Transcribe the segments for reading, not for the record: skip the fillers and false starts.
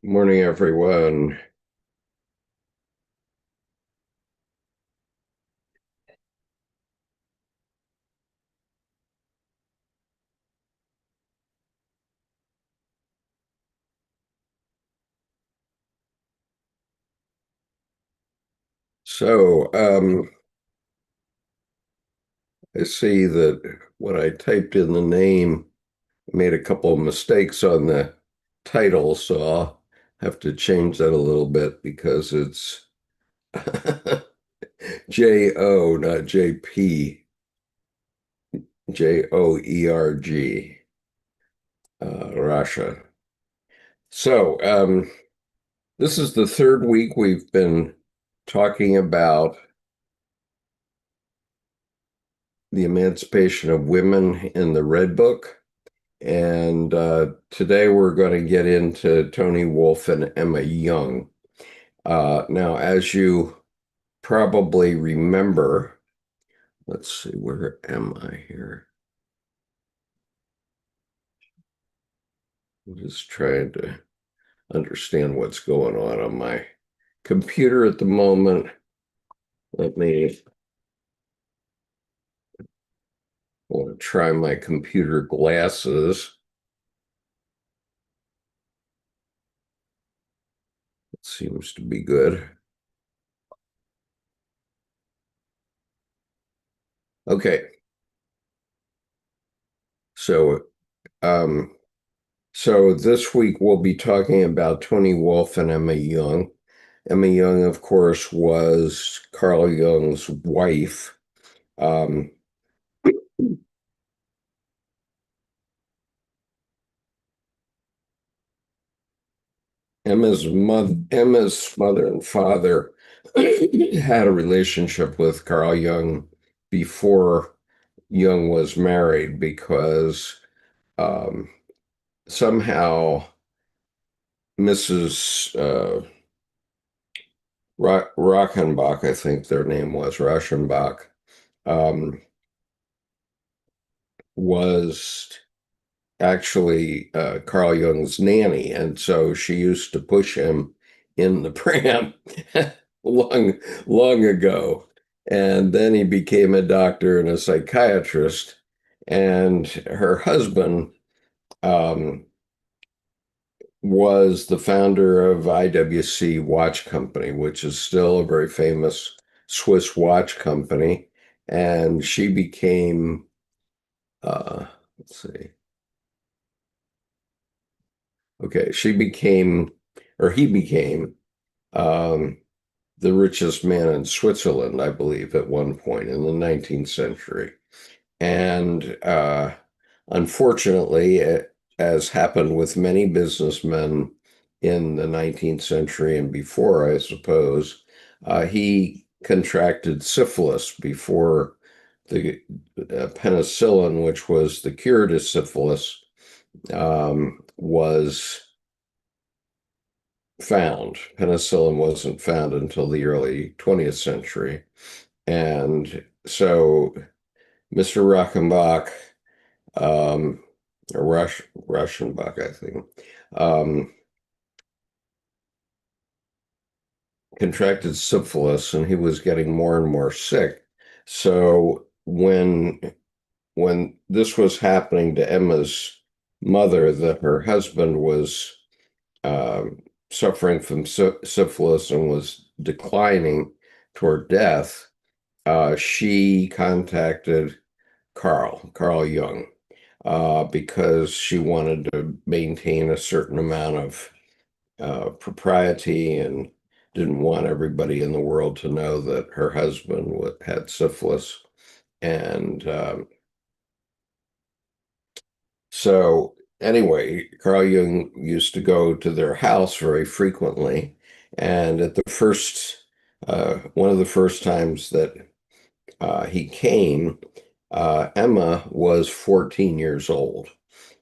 Morning, everyone. So, I see that when I typed in the name, I made a couple of mistakes on the title, so I'll have to change that a little bit because it's J-O, not J-P, Joerg, Rasche. So, this is the third week we've been talking about the emancipation of women in the Red Book. And today we're going to get into Tony Wolff and Emma Jung. Now, as you probably remember, let's see, where am I here? I'm just trying to understand what's going on my computer at the moment. Let me want to try my computer glasses. It seems to be good. Okay, so um, so this week we'll be talking about Tony Wolff and Emma Jung. Emma Jung, of course, was Carl Jung's wife. Um, Emma's mother and father had a relationship with Carl Jung before Jung was married because um, somehow Mrs. Rockenbach, I think their name was Raschenbach, um, was actually Carl Jung's nanny, and so she used to push him in the pram long, long ago. And then he became a doctor and a psychiatrist, and her husband um, was the founder of IWC Watch Company, which is still a very famous Swiss watch company. And she became, let's see, okay, she became, or he became, um, the richest man in Switzerland, I believe, at one point in the 19th century. And unfortunately, as happened with many businessmen in the 19th century and before, I suppose, he contracted syphilis before the penicillin, which was the cure to syphilis, was found. Penicillin wasn't found until the early 20th century. And so Mr. Rockenbach, um, or Russianbach, I think, um, contracted syphilis and he was getting more and more sick. So when this was happening to Emma's mother, that her husband was um, suffering from syphilis and was declining toward death, she contacted Carl Jung, because she wanted to maintain a certain amount of propriety and didn't want everybody in the world to know that her husband had syphilis. And so, anyway, Carl Jung used to go to their house very frequently. And at the one of the first times that he came, Emma was 14 years old.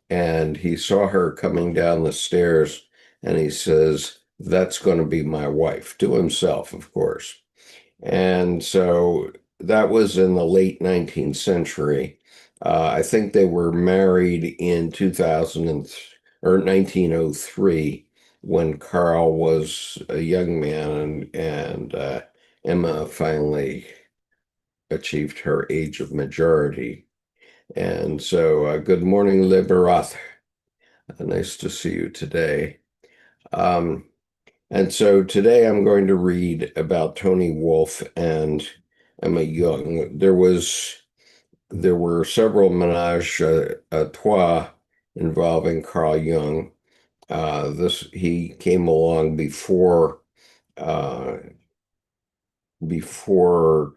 And he saw her coming down the stairs and he says, "That's going to be my wife," to himself, of course. And so that was in the late 19th century. I think they were married in 2000 or 1903, when Carl was a young man and Emma finally achieved her age of majority. And so, good morning, Liberath. Nice to see you today. Um, and so today I'm going to read about Tony Wolff and Emma Jung. There were several menage a trois involving Carl Jung. He came along uh, before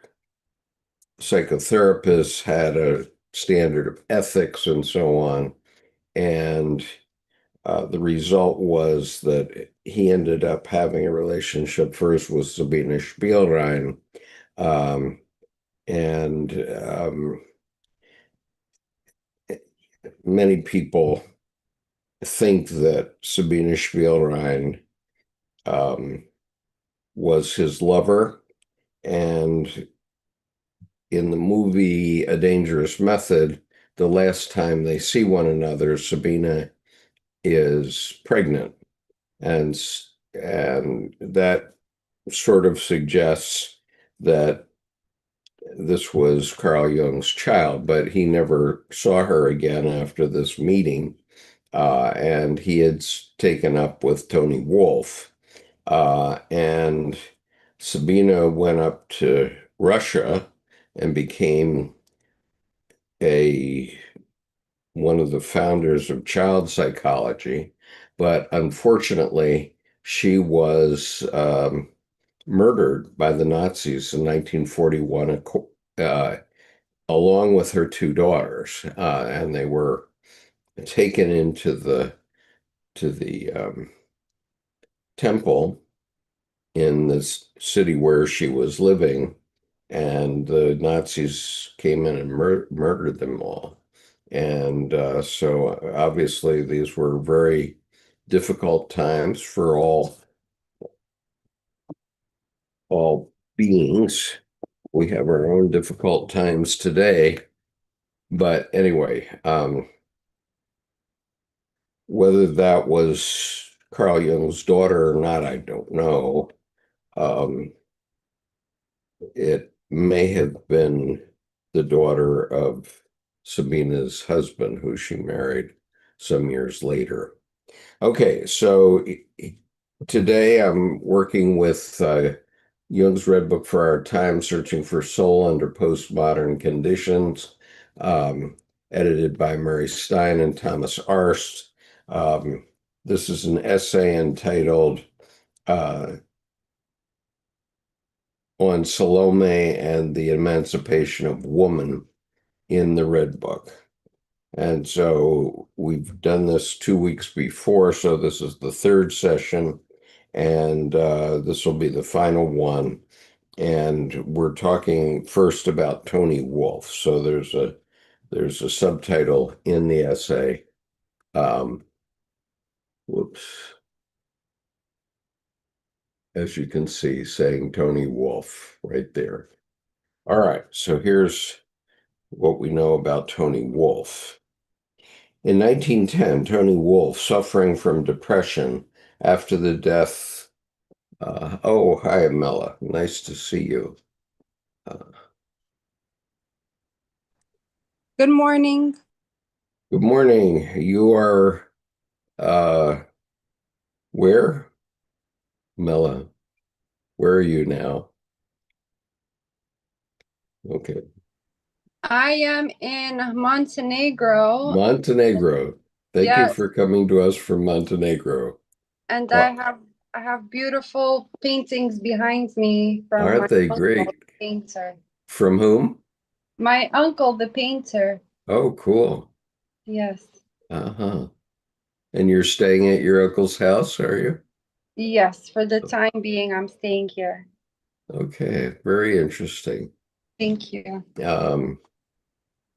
psychotherapists had a standard of ethics and so on. And the result was that he ended up having a relationship first with Sabine Spielrein. Um, and Many people think that Sabine Spielrein um, was his lover. And in the movie A Dangerous Method, the last time they see one another, Sabina is pregnant. And, and that sort of suggests that this was Carl Jung's child, but he never saw her again after this meeting. And he had taken up with Tony Wolff. And Sabina went up to Russia and became a one of the founders of child psychology. But unfortunately, she was murdered by the Nazis in 1941, along with her two daughters, and they were taken into the temple in this city where she was living, and the Nazis came in and murdered them all. And so obviously these were very difficult times for all beings. We have our own difficult times today. But anyway, whether that was Carl Jung's daughter or not, I don't know. Um, it may have been the daughter of Sabina's husband, who she married some years later. Okay, so today I'm working with Jung's Red Book for Our Time, Searching for Soul Under Postmodern Conditions, um, edited by Murray Stein and Thomas Arst. Um, this is an essay entitled uh, On Salome and the Emancipation of Woman in the Red Book. And so we've done this 2 weeks before, so this is the third session, and this will be the final one. And we're talking first about Tony Wolff. So there's a subtitle in the essay. Whoops. As you can see, saying Tony Wolff right there. All right, so here's what we know about Tony Wolff. In 1910, Tony Wolff, suffering from depression after the death. Oh, hi, Mela. Nice to see you. Uh, Good morning. Good morning. You are uh, where? Mela, where are you now? Okay. I am in Montenegro. Montenegro. Thank you Yes, for coming to us from Montenegro. and Uh, I have beautiful paintings behind me from aren't my they uncle, great? the painter. From whom? My uncle, the painter. Oh, cool. Yes. Uh-huh. And you're staying at your uncle's house, are you? Yes, for the time being, I'm staying here. Okay, very interesting. Thank you. Um,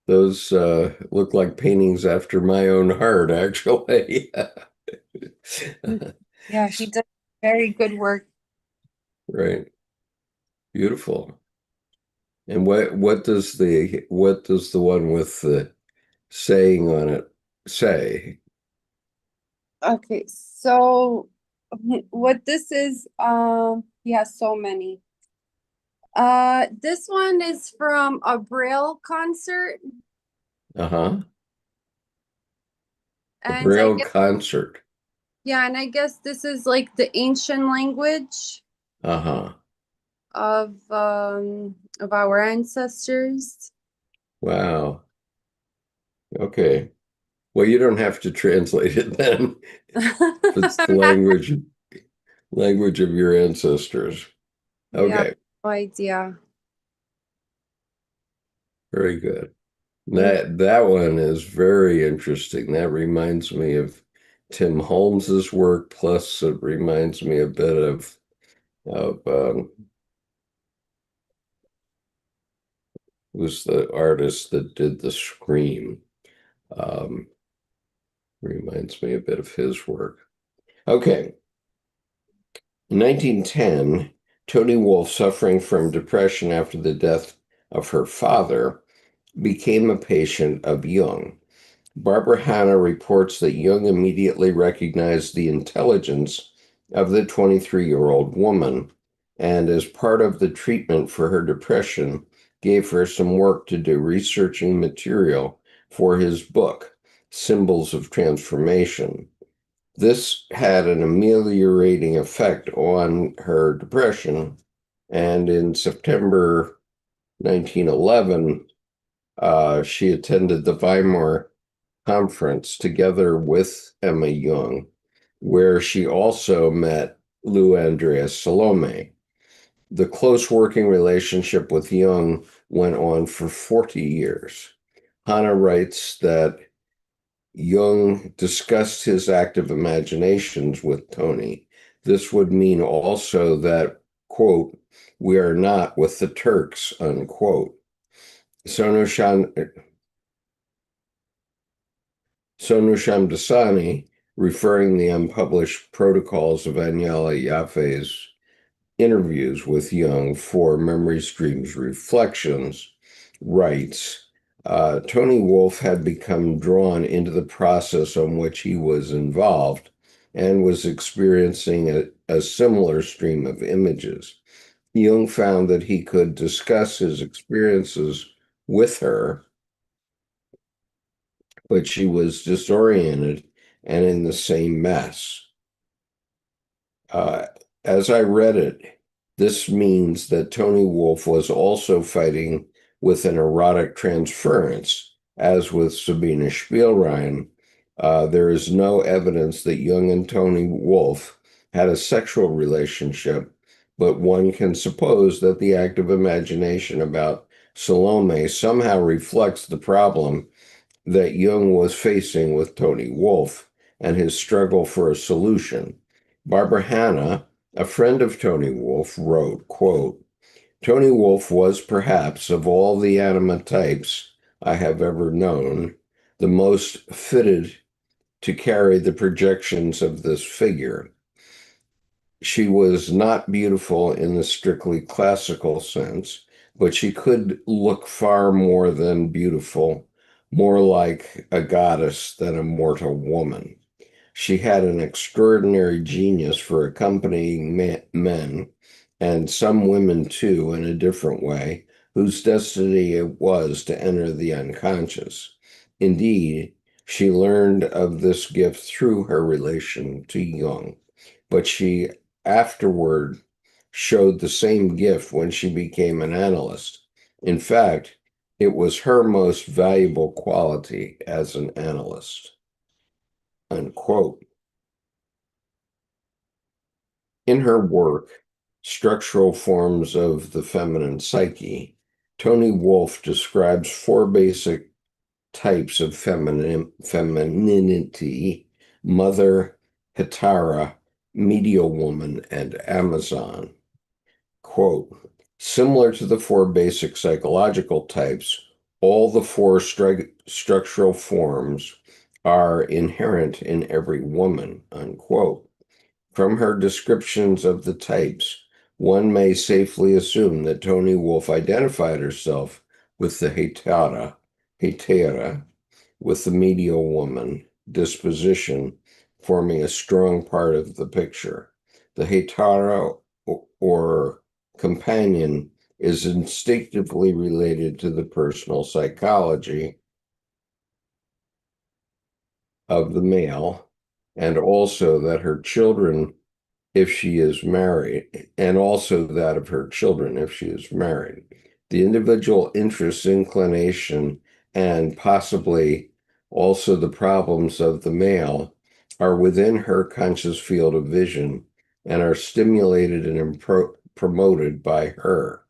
those look like paintings after my own heart, actually. Yeah, he does very good work. Right. Beautiful. And what does the one with the saying on it say? Okay, so what this is, he has so many. This one is from a Braille concert, Uh-huh. A and I Braille guess, concert. yeah, and I guess this is like the ancient language Uh-huh. of our ancestors. Wow. Okay. Well, you don't have to translate it then. If it's the I'm not, language of your ancestors. yeah, Okay. no idea. Very good. Mm. That one is very interesting. That reminds me of Tim Holmes's work, plus it reminds me a bit of who's the artist that did the Scream. Um, Reminds me a bit of his work. Okay. In 1910, Toni Wolff, suffering from depression after the death of her father, became a patient of Jung. Barbara Hanna reports that Jung immediately recognized the intelligence of the 23-year-old woman, and as part of the treatment for her depression, gave her some work to do researching material for his book, Symbols of Transformation. This had an ameliorating effect on her depression, and in September 1911, she attended the Weimar Conference together with Emma Jung, where she also met Lou Andreas Salome. The close working relationship with Jung went on for 40 years. Hannah writes that Jung discussed his active imaginations with Toni. This would mean also that, quote, we are not with the Turks, unquote. Sonu Shamdasani, referring the unpublished protocols of Agnella Jaffe's interviews with Jung for Memory Streams Reflections, writes, Toni Wolff had become drawn into the process on which he was involved and was experiencing a similar stream of images. Jung found that he could discuss his experiences with her, but she was disoriented and in the same mess. Uh, as I read it, this means that Toni Wolff was also fighting with an erotic transference, as with Sabina Spielrein. There is no evidence that Jung and Toni Wolff had a sexual relationship, but one can suppose that the active imagination about Salome somehow reflects the problem that Jung was facing with Toni Wolff and his struggle for a solution. Barbara Hanna, a friend of Toni Wolff, wrote, quote, Toni Wolff was perhaps, of all the anima types I have ever known, the most fitted to carry the projections of this figure. She was not beautiful in the strictly classical sense, but she could look far more than beautiful, more like a goddess than a mortal woman. She had an extraordinary genius for accompanying men, and some women too, in a different way, whose destiny it was to enter the unconscious. Indeed, she learned of this gift through her relation to Jung, but she afterward showed the same gift when she became an analyst. In fact, it was her most valuable quality as an analyst. Unquote. In her work, Structural Forms of the Feminine Psyche, Toni Wolff describes four basic types of femininity: mother, hetera, medial woman, and Amazon. Quote, similar to the four basic psychological types, all the four structural forms are inherent in every woman, unquote. From her descriptions of the types, one may safely assume that Toni Wolff identified herself with the hetera, with the medial woman disposition, forming a strong part of the picture. The Hetara or companion is instinctively related to the personal psychology of the male, and also that her children, if she is married, and also that of her children if she is married. The individual interest, inclination, and possibly also the problems of the male are within her conscious field of vision and are stimulated and promoted by her.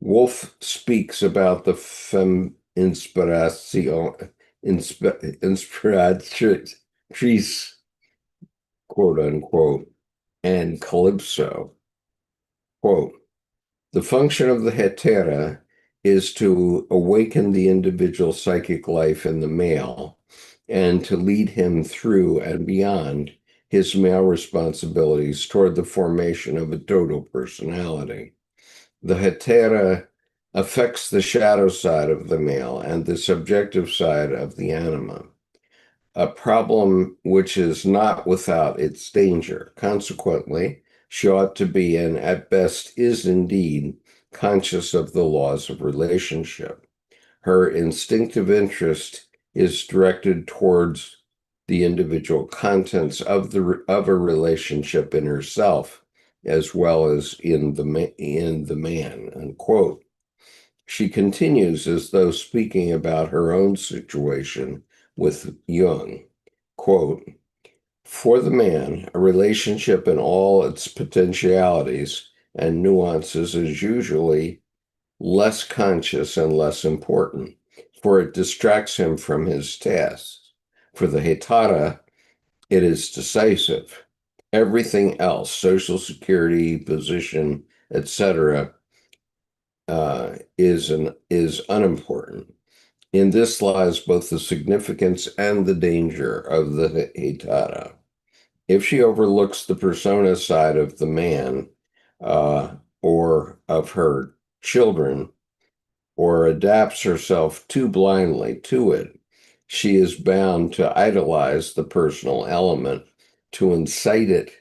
Wolf speaks about the femme inspiratrice, quote unquote, and calypso. Quote, the function of the hetera is to awaken the individual psychic life in the male and to lead him through and beyond his male responsibilities toward the formation of a total personality. The hetera affects the shadow side of the male and the subjective side of the anima, a problem which is not without its danger. Consequently, she ought to be, and at best is indeed, conscious of the laws of relationship. Her instinctive interest is directed towards the individual contents of a relationship in herself, as well as in the man, unquote. She continues as though speaking about her own situation with Jung. Quote, for the man, a relationship in all its potentialities and nuances is usually less conscious and less important, for it distracts him from his tasks. For the Hetara, it is decisive. Everything else, social security, position, etc., is unimportant. In this lies both the significance and the danger of the Hetara. If she overlooks the persona side of the man or of her children, or adapts herself too blindly to it, she is bound to idolize the personal element, to incite it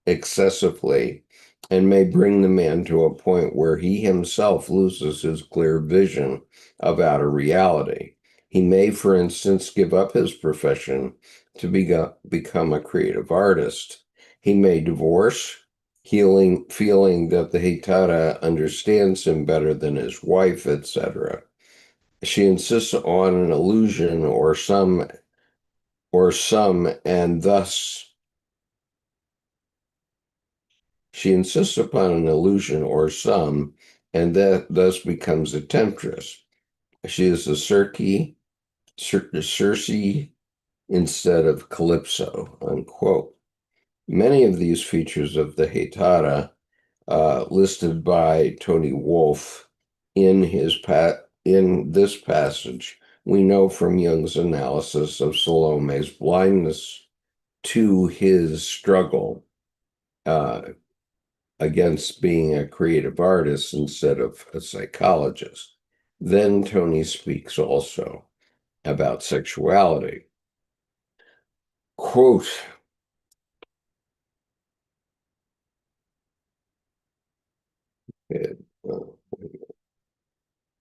excessively, and may bring the man to a point where he himself loses his clear vision of outer reality. He may, for instance, give up his profession to become a creative artist. He may divorce, feeling that the Hitara understands him better than his wife, etc. She insists on an illusion and thus she insists upon an illusion or some, and that thus becomes a temptress. She is a Circe instead of Calypso, unquote. Many of these features of the Hetara, listed by Tony Wolff in this passage, we know from Jung's analysis of Salome's blindness to his struggle against being a creative artist instead of a psychologist. Then Tony speaks also about sexuality. Quote,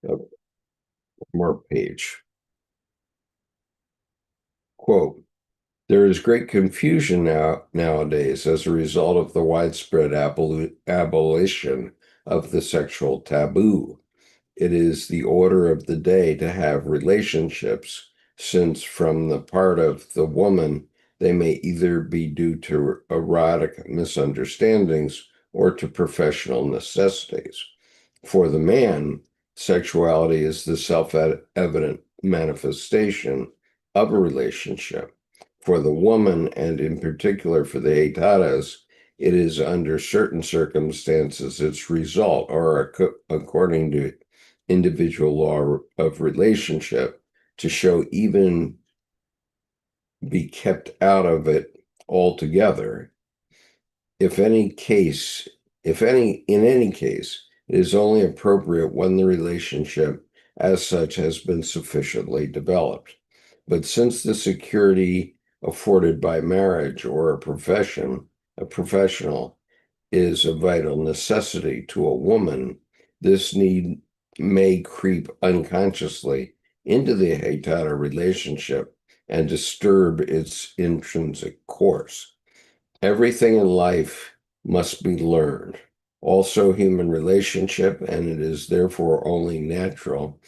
one more page. Quote, there is great confusion nowadays as a result of the widespread abolition of the sexual taboo. It is the order of the day to have relationships, since from the part of the woman, they may either be due to erotic misunderstandings or to professional necessities. For the man, sexuality is the self-evident manifestation of a relationship. For the woman, and in particular for the Etaras, it is under certain circumstances its result, or according to individual law of relationship, to show even be kept out of it altogether. In any case, it is only appropriate when the relationship as such has been sufficiently developed. But since the security afforded by marriage or a professional, is a vital necessity to a woman, this need may creep unconsciously into the Haytana relationship and disturb its intrinsic course. Everything in life must be learned, also human relationship, and it is therefore only natural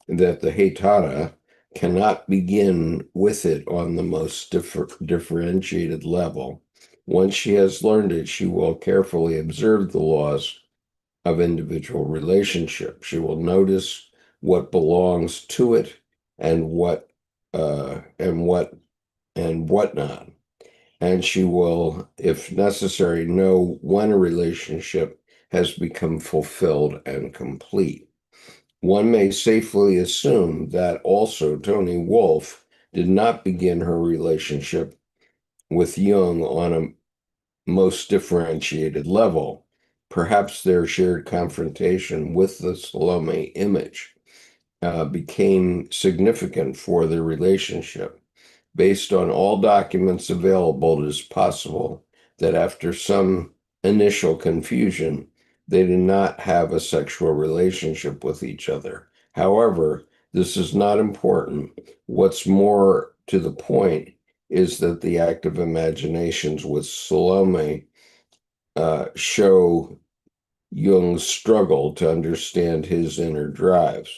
that the Haytana cannot begin with it on the most differentiated level. Once she has learned it, she will carefully observe the laws of individual relationship. She will notice what belongs to it and what and whatnot. And she will, if necessary, know when a relationship has become fulfilled and complete. One may safely assume that also Toni Wolff did not begin her relationship with Jung on a most differentiated level. Perhaps their shared confrontation with the Salome image became significant for their relationship. Based on all documents available, it is possible that after some initial confusion, they did not have a sexual relationship with each other. However, this is not important. What's more to the point is that the active imaginations with Salome show Jung's struggle to understand his inner drives,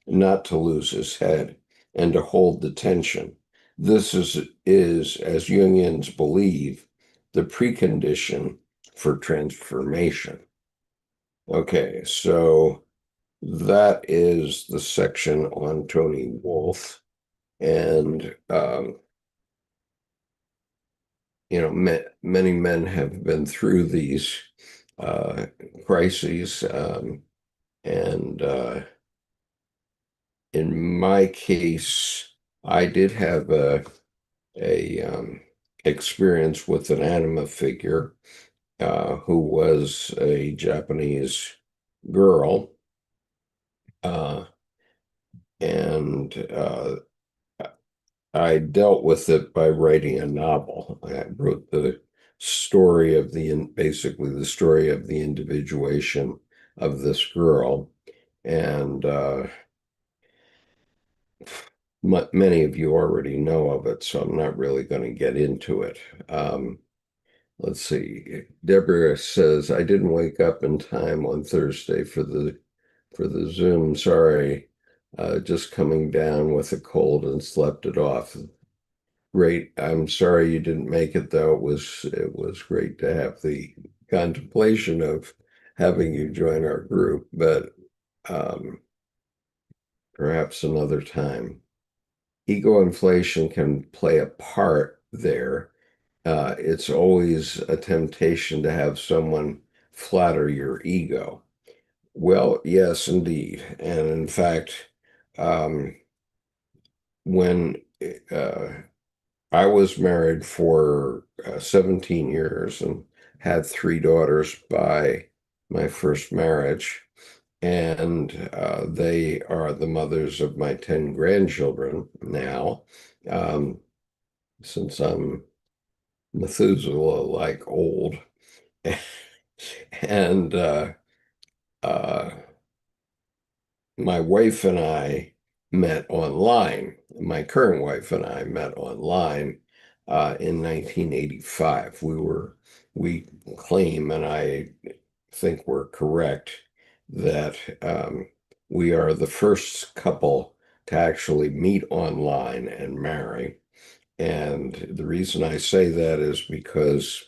not to lose his head, and to hold the tension. This is, as Jungians believe, the precondition for transformation. Okay, so that is the section on Toni Wolff. And, many men have been through these uh, crises. And in my case, I did have a experience with an anima figure who was a Japanese girl, uh, and I dealt with it by writing a novel. I wrote the story of basically the story of the individuation of this girl, and many of you already know of it, so I'm not really going to get into it. Let's see. Deborah says, I didn't wake up in time on Thursday for the Zoom. Sorry. Just coming down with a cold and slept it off. Great. I'm sorry you didn't make it though. It was great to have the contemplation of having you join our group, but um, perhaps another time. Ego inflation can play a part there. It's always a temptation to have someone flatter your ego. Well, yes, indeed. And in fact, um, when uh, I was married for 17 years and had three daughters by my first marriage, and they are the mothers of my 10 grandchildren now. Um, since I'm Methuselah like old. And uh, my wife and I met online. My current wife and I met online in 1985. We claim, and I think we're correct, that we are the first couple to actually meet online and marry. And the reason I say that is because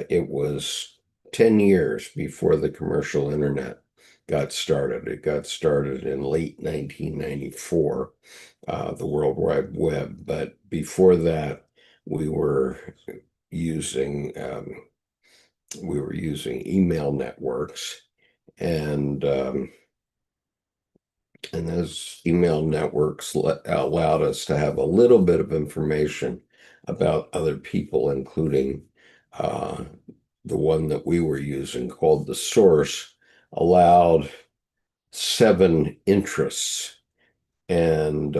it was 10 years before the commercial internet got started. It got started in late 1994, the World Wide Web. But before that, we were using email networks, and those email networks allowed us to have a little bit of information about other people, including uh, the one that we were using called the Source, allowed 7 interests. And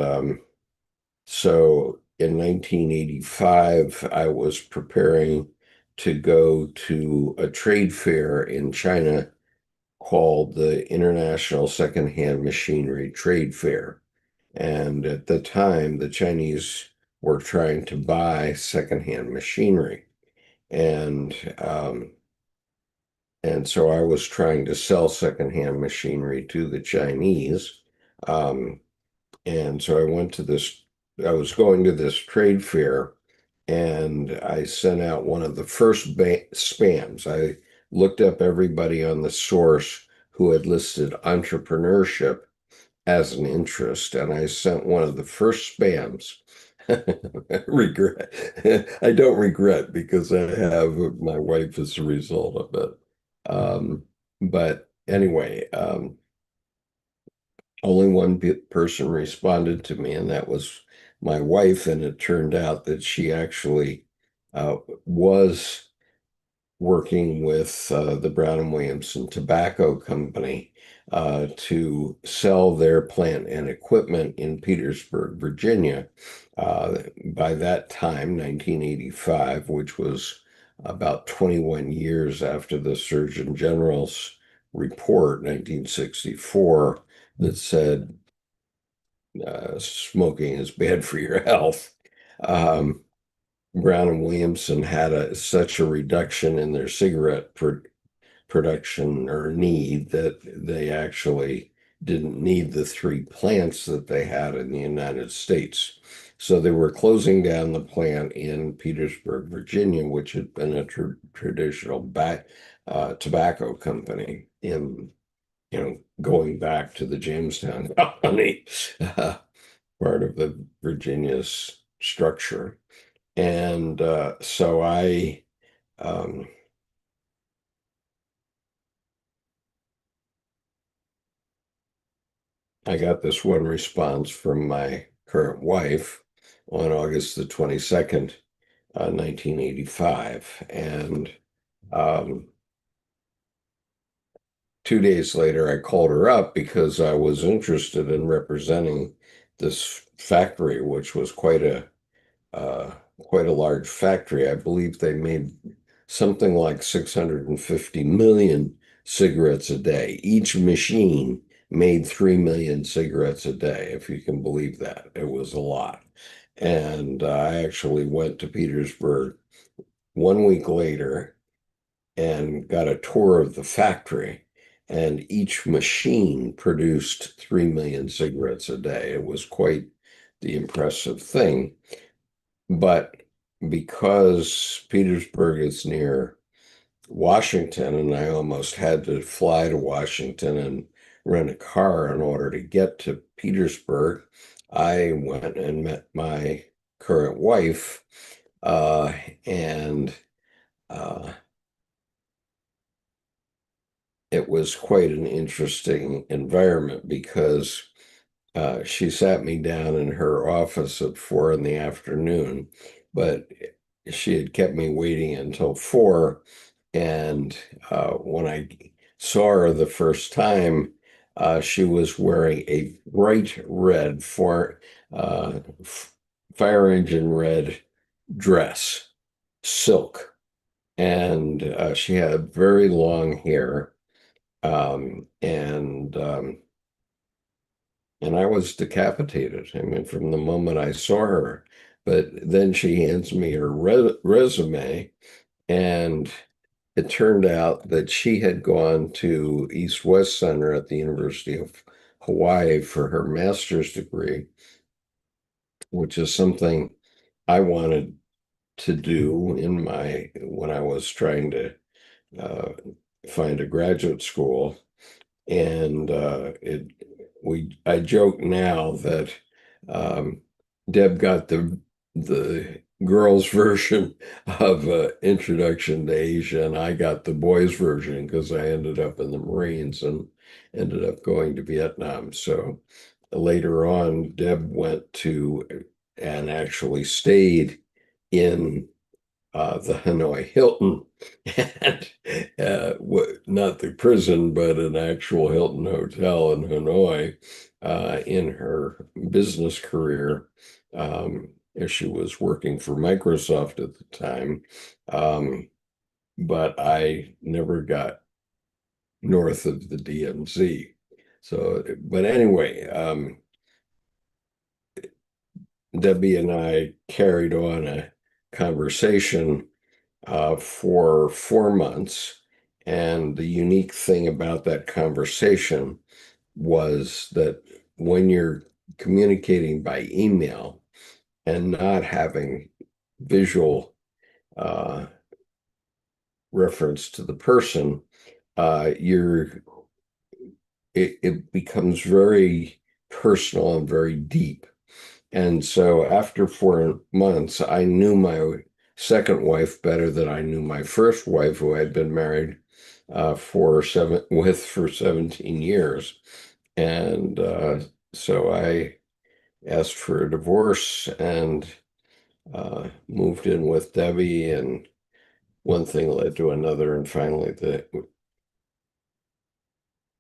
so in 1985, I was preparing to go to a trade fair in China called the International Secondhand Machinery Trade Fair. And at the time, the Chinese were trying to buy secondhand machinery. And and so I was trying to sell secondhand machinery to the Chinese. Um, and so I was going to this trade fair and I sent out one of the first spams. I looked up everybody on the source who had listed entrepreneurship as an interest, and I sent one of the first spams. regret. I don't regret because I have my wife as a result of it. But anyway, only one person responded to me, and that was my wife. And it turned out that she actually was working with the Brown and Williamson Tobacco Company to sell their plant and equipment in Petersburg, Virginia. By that time, 1985, which was about 21 years after the Surgeon General's report, 1964, that said smoking is bad for your health. Um, Brown and Williamson had such a reduction in their cigarette production or need that they actually didn't need the three plants that they had in the United States. So they were closing down the plant in Petersburg, Virginia, which had been a traditional tobacco company in, going back to the Jamestown Colony, part of the Virginia's structure. And so um, I got this one response from my current wife on August the 22nd, 1985. And um, 2 days later, I called her up because I was interested in representing this factory, which was uh, quite a large factory. I believe they made something like 650 million cigarettes a day. Each machine made 3 million cigarettes a day, if you can believe that. It was a lot. And I actually went to Petersburg 1 week later and got a tour of the factory. And each machine produced 3 million cigarettes a day. It was quite the impressive thing. But because Petersburg is near Washington, and I almost had to fly to Washington and rent a car in order to get to Petersburg, I went and met my current wife, uh, and uh, it was quite an interesting environment because she sat me down in her office at 4 in the afternoon, but she had kept me waiting until 4. And when I saw her the first time, she was wearing a bright red fire engine red dress, silk, and she had very long hair. And I was decapitated. I mean, from the moment I saw her. But then she hands me her resume, and it turned out that she had gone to East West Center at the University of Hawaii for her master's degree, which is something I wanted to do when I was trying to uh, find a graduate school. And I joke now that um, Deb got the girls' version of Introduction to Asia, and I got the boys' version because I ended up in the Marines and ended up going to Vietnam. So later on, Deb went to and actually stayed in the Hanoi Hilton, and not the prison, but an actual Hilton hotel in Hanoi in her business career. Um, as she was working for Microsoft at the time. But I never got north of the DMZ. So, but anyway, Debbie and I carried on a conversation for 4 months. And the unique thing about that conversation was that when you're communicating by email and not having visual uh, reference to the person, it becomes very personal and very deep. And so after 4 months, I knew my second wife better than I knew my first wife, who I'd been married for 17 years. And so I asked for a divorce and moved in with Debbie, and one thing led to another, and finally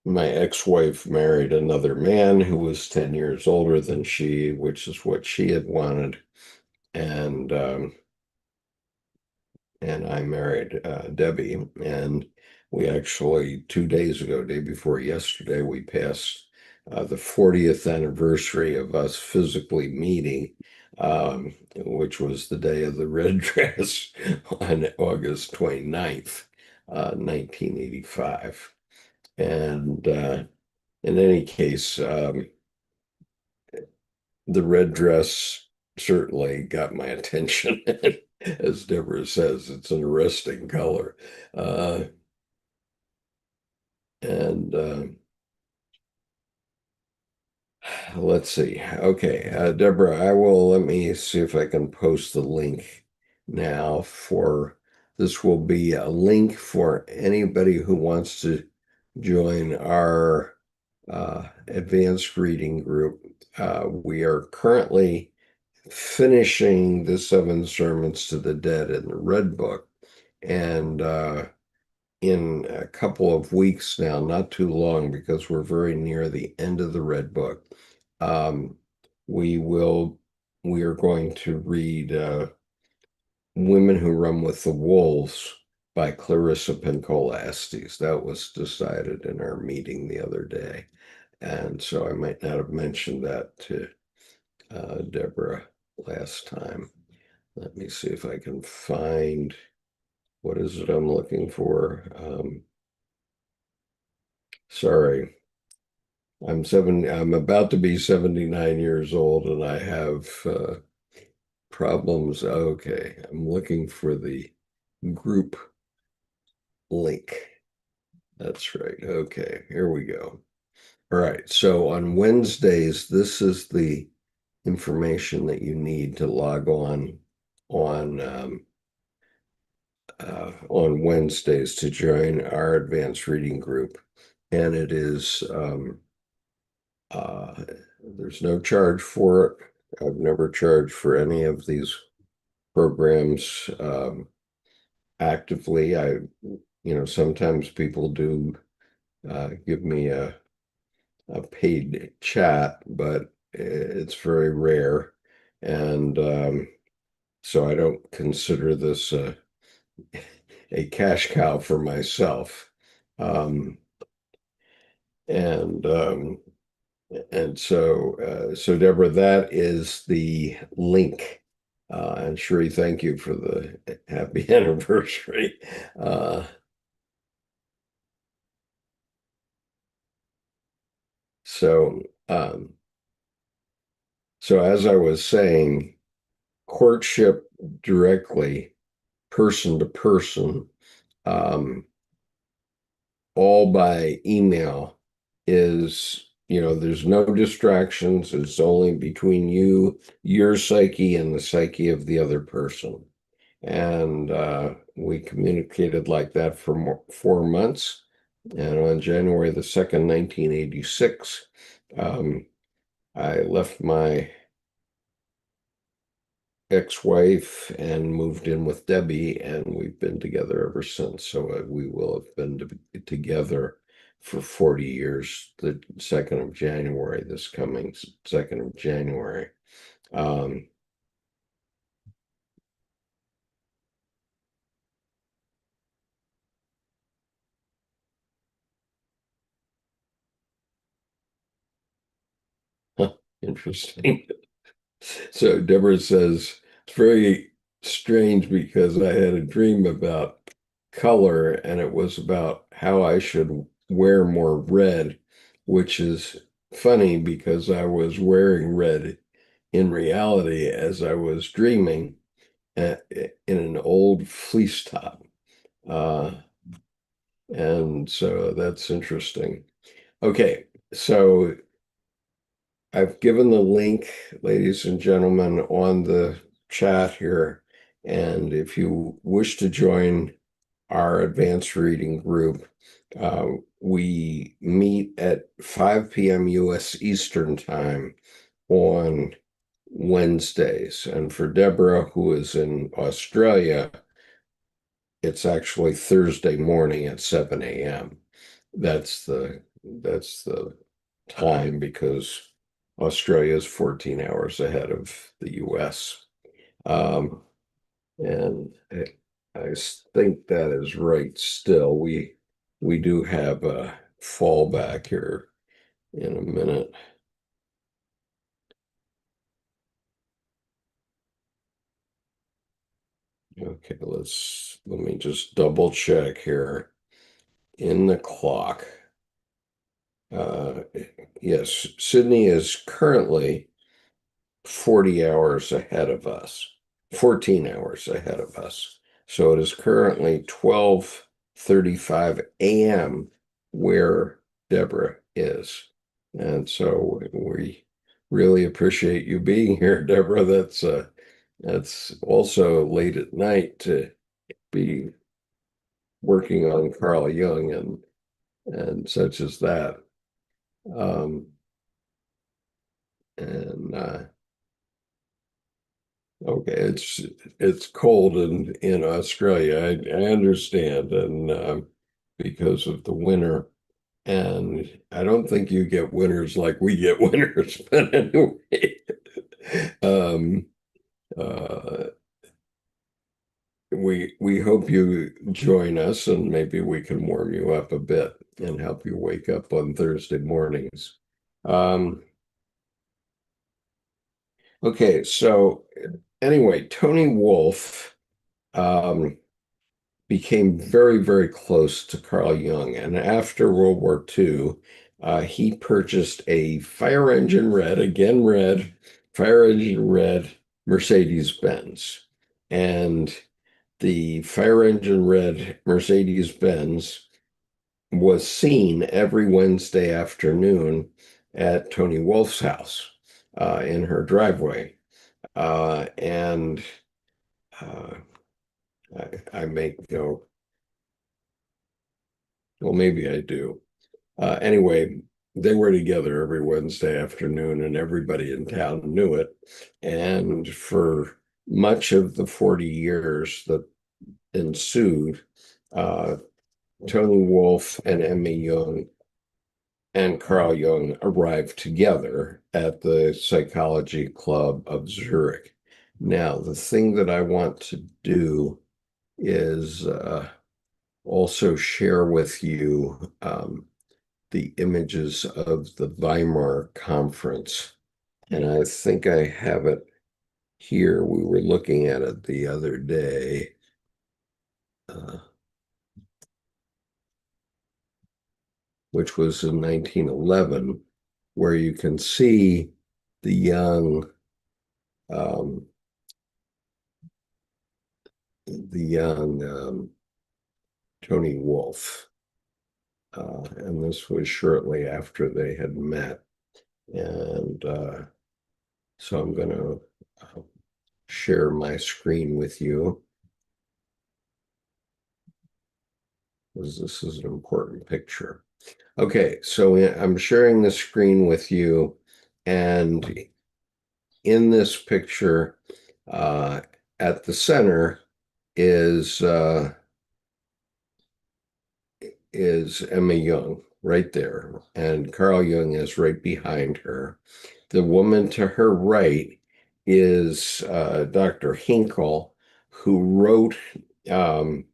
my ex-wife married another man who was 10 years older than she, which is what she had wanted. And and I married Debbie. And we actually, 2 days ago, day before yesterday, we passed the 40th anniversary of us physically meeting, which was the day of the red dress on August 29th, 1985. And in any case, the red dress certainly got my attention. As Deborah says, it's an arresting color. Uh, and let's see. Okay, Deborah, let me see if I can post the link now for this will be a link for anybody who wants to join our advanced reading group. We are currently finishing the Seven Sermons to the Dead in the Red Book. And in a couple of weeks now, not too long, because we're very near the end of the Red Book, um, we will we are going to read Women Who Run with the Wolves by Clarissa Pinkola Estes. That was decided in our meeting the other day. And so I might not have mentioned that to Deborah last time. Let me see if I can find what is it I'm looking for. Sorry, I'm about to be 79 years old and I have problems. Okay, I'm looking for the group link. That's right. Okay, here we go. All right, so on Wednesdays, this is the information that you need to log on on Wednesdays to join our advanced reading group. And it is, uh, there's no charge for it. I've never charged for any of these programs actively. Sometimes people do give me a paid chat, but it's very rare. And so I don't consider this a cash cow for myself. Um, and so Deborah, that is the link. And Sheree, thank you for the happy anniversary. Uh, so um, so as I was saying, courtship directly, person to person, um, all by email is, there's no distractions. It's only between you, your psyche, and the psyche of the other person. And we communicated like that for 4 months. And on January the 2nd, 1986, I left my ex-wife and moved in with Debbie, and we've been together ever since. So we will have been together for 40 years, the 2nd of January, this coming 2nd of January. Um, Interesting. So Deborah says it's very strange because I had a dream about color and it was about how I should wear more red, which is funny because I was wearing red in reality as I was dreaming in an old fleece top. Uh, and so that's interesting. Okay, so I've given the link, ladies and gentlemen, on the chat here. And if you wish to join our advanced reading group, we meet at 5 p.m. U.S. Eastern Time on Wednesdays. And for Deborah, who is in Australia, it's actually Thursday morning at 7 a.m. That's the time because Australia is 14 hours ahead of the US. Um, and I think that is right still. We do have a fallback here in a minute. Okay, let me just double check here in the clock. Uh, yes, Sydney is currently 40 hours ahead of us, 14 hours ahead of us. So it is currently 12:35 a.m. where Deborah is. And so we really appreciate you being here, Deborah. That's also late at night to be working on Carl Jung and such as that. Um, and Okay, it's cold in Australia. I understand, and because of the winter, and I don't think you get winters like we get winters. But anyway, um, uh, we hope you join us, and maybe we can warm you up a bit and help you wake up on Thursday mornings. Um, okay, so anyway, Tony Wolfe. Um, became very, very close to Carl Jung. And after World War II, he purchased a fire engine fire engine red Mercedes-Benz. And the fire engine red Mercedes-Benz was seen every Wednesday afternoon at Tony Wolfe's house in her driveway. And I make go, well, maybe I do. Anyway, they were together every Wednesday afternoon, and everybody in town knew it. And for much of the 40 years that ensued, uh, Tony Wolfe and Emmy Jung and Carl Jung arrived together at the Psychology Club of Zurich. Now, the thing that I want to do is also share with you the images of the Weimar Conference. And I think I have it here. We were looking at it the other day. Which was in 1911, where you can see the young um, Tony Wolfe. And this was shortly after they had met. And so I'm going to share my screen with you, because this is an important picture. Okay, so I'm sharing the screen with you, and in this picture, at the center is Emma Jung right there, and Carl Jung is right behind her. The woman to her right is Dr. Hinkle, who wrote who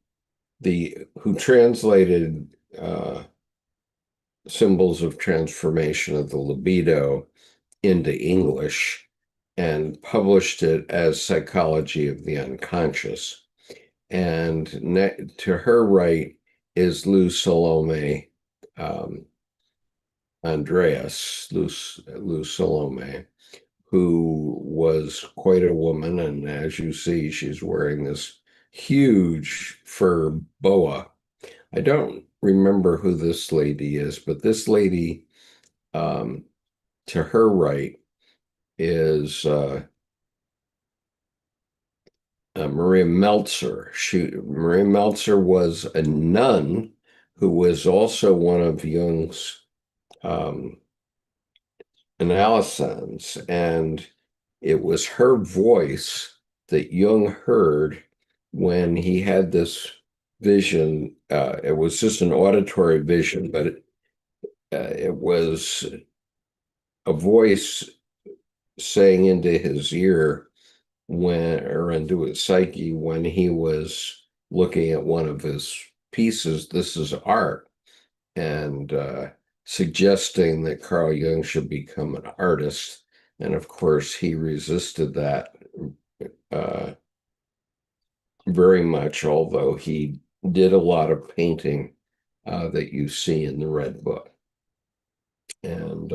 translated symbols of transformation of the libido into English and published it as Psychology of the Unconscious. And to her right is Lou Salome um, Lou Salome, who was quite a woman. And as you see, she's wearing this huge fur boa. I don't remember who this lady is, but this lady um, to her right is Maria Meltzer. Maria Meltzer was a nun who was also one of Jung's um, analysans, and it was her voice that Jung heard when he had this vision. It was just an auditory vision, but it was a voice saying into his ear or into his psyche when he was looking at one of his pieces. This is art, and suggesting that Carl Jung should become an artist. And of course, he resisted that uh, very much, although he did a lot of painting that you see in the Red Book. And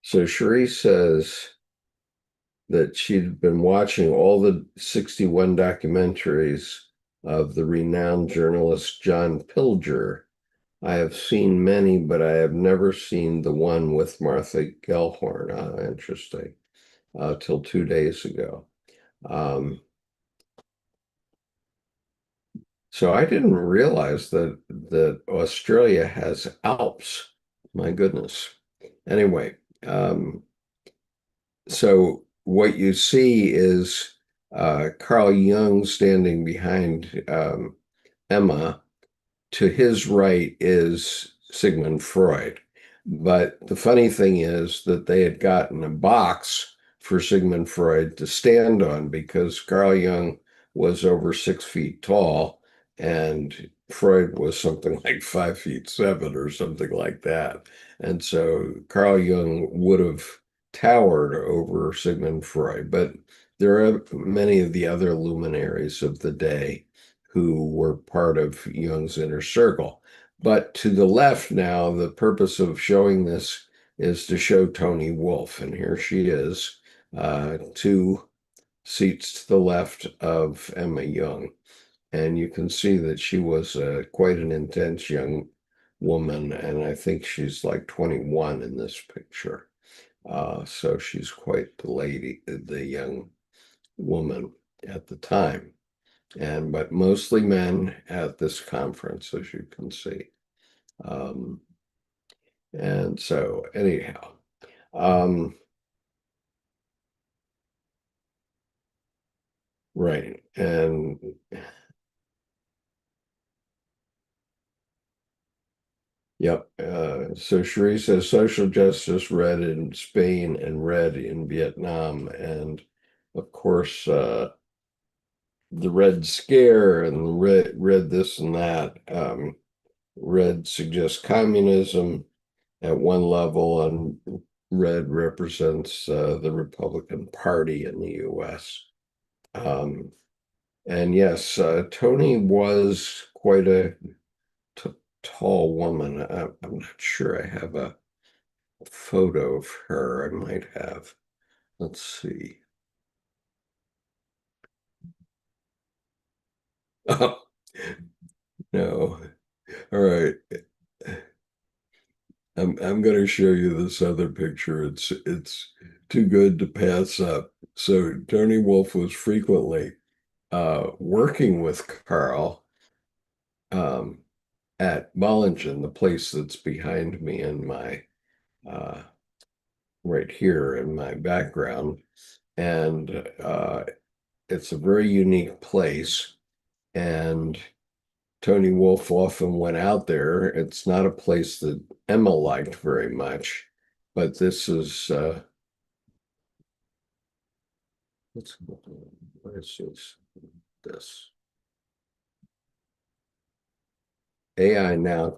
so Cherie says that she'd been watching all the 61 documentaries of the renowned journalist John Pilger. I have seen many, but I have never seen the one with Martha Gellhorn. Interesting. Till 2 days ago. So I didn't realize that Australia has Alps. My goodness. Anyway, so what you see is Carl Jung standing behind Emma. To his right is Sigmund Freud. But the funny thing is that they had gotten a box for Sigmund Freud to stand on because Carl Jung was over 6 feet tall and Freud was something like 5'7" or something like that. And so Carl Jung would have towered over Sigmund Freud. But there are many of the other luminaries of the day who were part of Jung's inner circle. But to the left now, the purpose of showing this is to show Toni Wolff. And here she is, 2 seats to the left of Emma Jung. And you can see that she was quite an intense young woman. And I think she's like 21 in this picture. So she's quite the lady, the young woman at the time. But mostly men at this conference, as you can see. And so anyhow, right. And yep. So Cherie says social justice read in Spain and read in Vietnam. And of course, the Red Scare and read this and that. Red suggests communism at one level, and red represents the Republican Party in the U.S. And yes, Toni was quite a tall woman. I'm not sure I have a photo of her. I might have. Let's see. Oh, no. All right. I'm going to show you this other picture. It's too good to pass up. So Toni Wolff was frequently working with Carl um, at Bollingen, the place that's behind me in my right here in my background. And it's a very unique place. And Toni Wolff often went out there. It's not a place that Emma liked very much, but this is What is this? AI now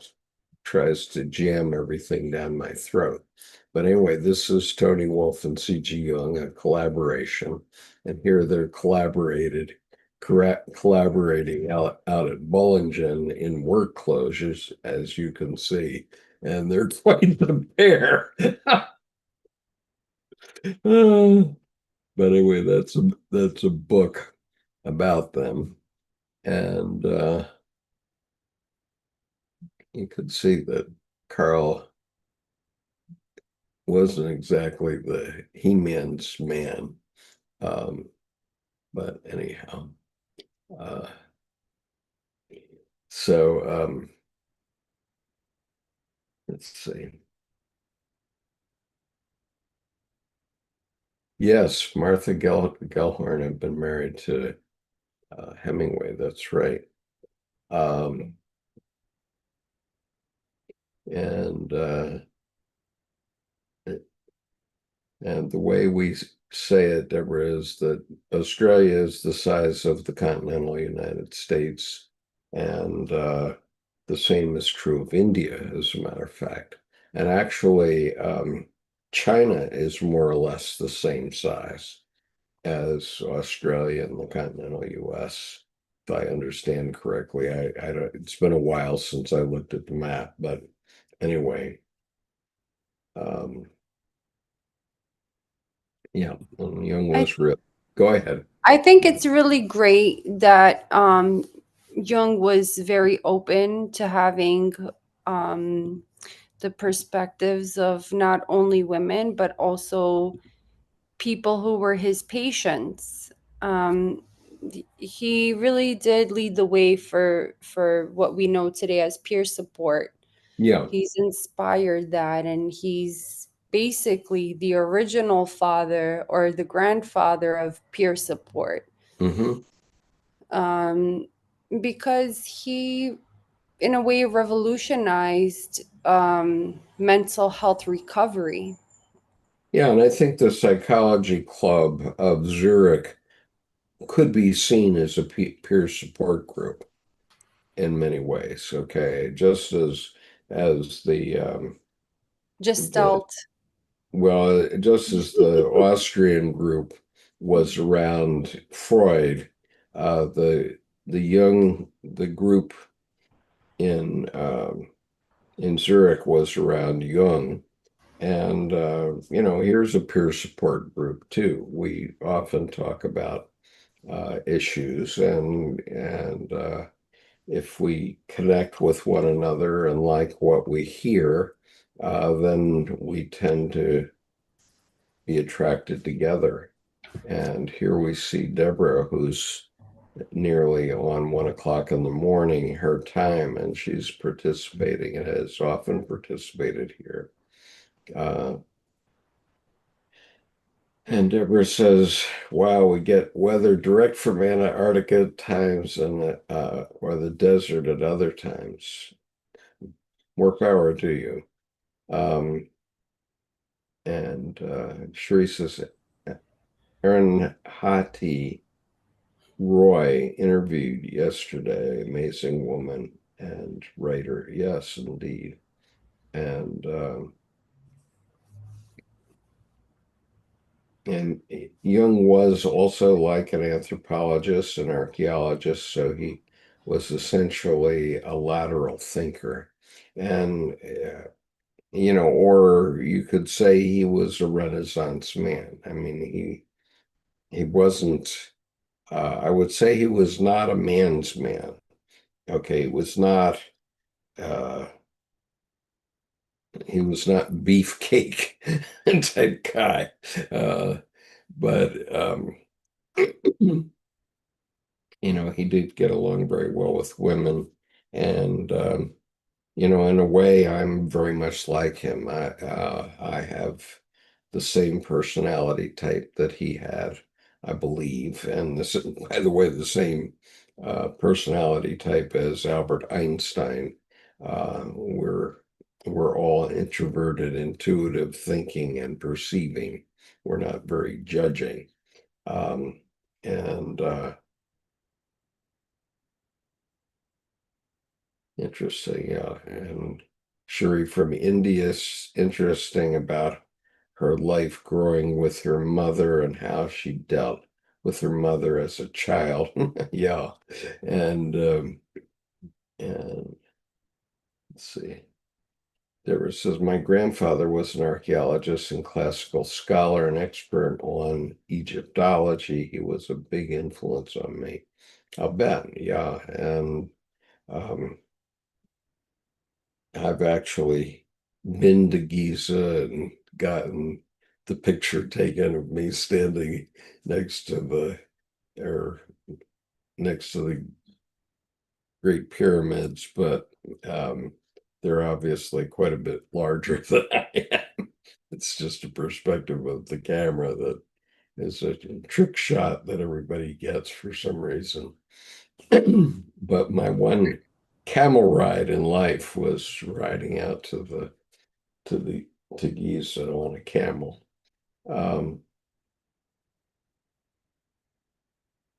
tries to jam everything down my throat. But anyway, this is Tony Wolff and C.G. Jung, a collaboration. And here they're collaborating out at Bollingen in work clothes, as you can see. And they're quite the pair. But anyway, that's a book about them. And you could see that Carl wasn't exactly the He-Man's man. Um, but anyhow, uh, so let's see. Yes, Martha Gellhorn had been married to Hemingway. That's right. Um, and and the way we say it, Deborah, is that Australia is the size of the continental United States, and the same is true of India, as a matter of fact. And actually, China is more or less the same size as Australia and the continental U.S., if I understand correctly. I don't, it's been a while since I looked at the map, but anyway, um, yeah, Young I was real. Go ahead. I think it's really great that Jung was very open to having um, the perspectives of not only women but also people who were his patients. Um, he really did lead the way for what we know today as peer support. Yeah. He's inspired that, and he's basically the original father or the grandfather of peer support, Hmm. um, because he, in a way, revolutionized mental health recovery. Yeah, and I think the Psychology Club of Zurich could be seen as a peer support group in many ways. Okay, just as the Gestalt. just as the Austrian group was around Freud, the group in in Zurich was around Jung. And here's a peer support group too. We often talk about issues, and if we connect with one another and like what we hear, then we tend to be attracted together. And here we see Deborah, who's nearly on 1 o'clock in the morning, her time, and she's participating and has often participated here. Uh, and Deborah says, wow, we get weather direct from Antarctica at times and or the desert at other times. More power to you. Um, and Sheree says, Erin Hati Roy interviewed yesterday, amazing woman and writer. Yes, indeed. And and Jung was also like an anthropologist and archaeologist, so he was essentially a lateral thinker. And or you could say he was a Renaissance man. I mean, he wasn't. I would say he was not a man's man. Okay, he was not. Uh, he was not beefcake type guy, but he did get along very well with women, and in a way, I'm very much like him. I have the same personality type that he had, I believe, and this is, by the way, the same personality type as Albert Einstein. We're all introverted, intuitive thinking and perceiving. We're not very judging. Um, and Interesting, yeah. And Shuri from India is interesting about her life growing with her mother and how she dealt with her mother as a child. Yeah. And and let's see. Deborah says, my grandfather was an archaeologist and classical scholar and expert on Egyptology. He was a big influence on me. I'll bet, yeah. And um, I've actually been to Giza and gotten the picture taken of me standing next to the or next to the Great Pyramids, but um, they're obviously quite a bit larger than I am. It's just a perspective of the camera that is a trick shot that everybody gets for some reason. But my one camel ride in life was riding out to the to Giza on a camel. Um,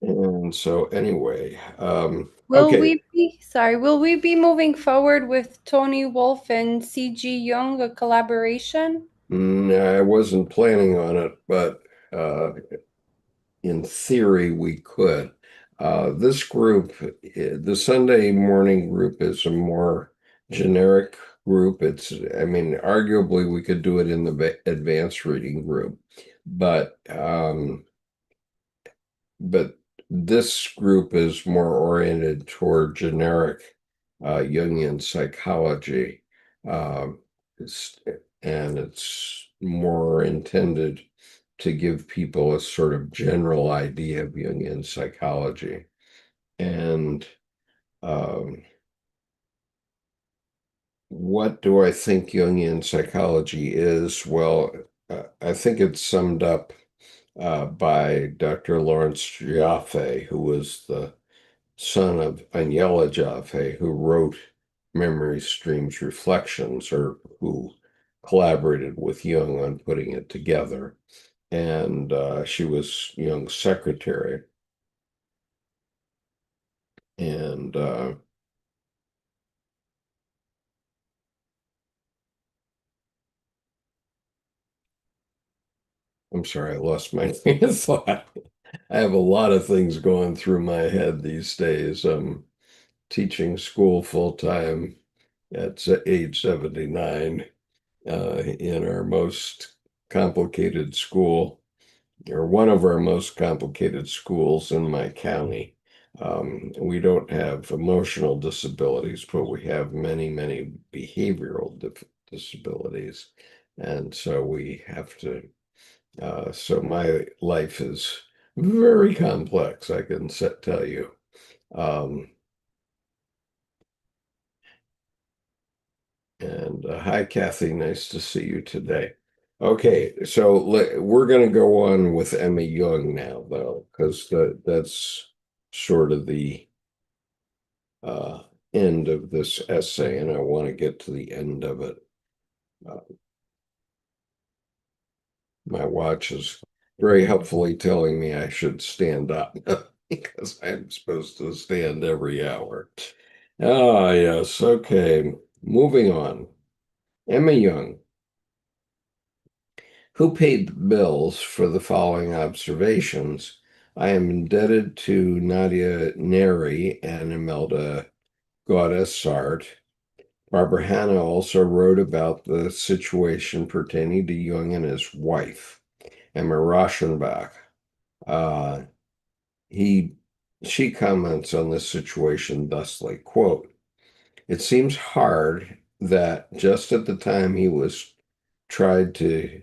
and so anyway, okay. Will we be moving forward with Tony Wolff and C.G. Jung, a collaboration? I wasn't planning on it, but in theory, we could. This group, the Sunday morning group, is a more generic group. I mean, arguably, we could do it in the advanced reading group, but but this group is more oriented toward generic Jungian psychology. Um, it's, and it's more intended to give people a sort of general idea of Jungian psychology. And um, what do I think Jungian psychology is? Well, I think it's summed up by Dr. Lawrence Jaffe, who was the son of Agnella Jaffe, who wrote Memory Streams Reflections, or who collaborated with Jung on putting it together. And she was Jung's secretary. And I'm sorry, I lost my train of thought. I have a lot of things going through my head these days. I'm teaching school full time at age 79 in our most complicated school, or one of our most complicated schools in my county. We don't have emotional disabilities, but we have many, many behavioral disabilities. And so we have to, so my life is very complex, I can tell you. Um, And hi, Kathy. Nice to see you today. Okay, so we're going to go on with Emma Young now, though, because that's sort of the uh, end of this essay, and I want to get to the end of it. Uh, my watch is very helpfully telling me I should stand up because I'm supposed to stand every hour. Ah, yes. Okay, moving on. Emma Young. Who paid the bills for the following observations? I am indebted to Nadia Neri and Imelda Gaudissart. Barbara Hanna also wrote about the situation pertaining to Jung and his wife, Emma Raschenbach. Uh, he, she comments on this situation thusly, quote, it seems hard that just at the time he was tried to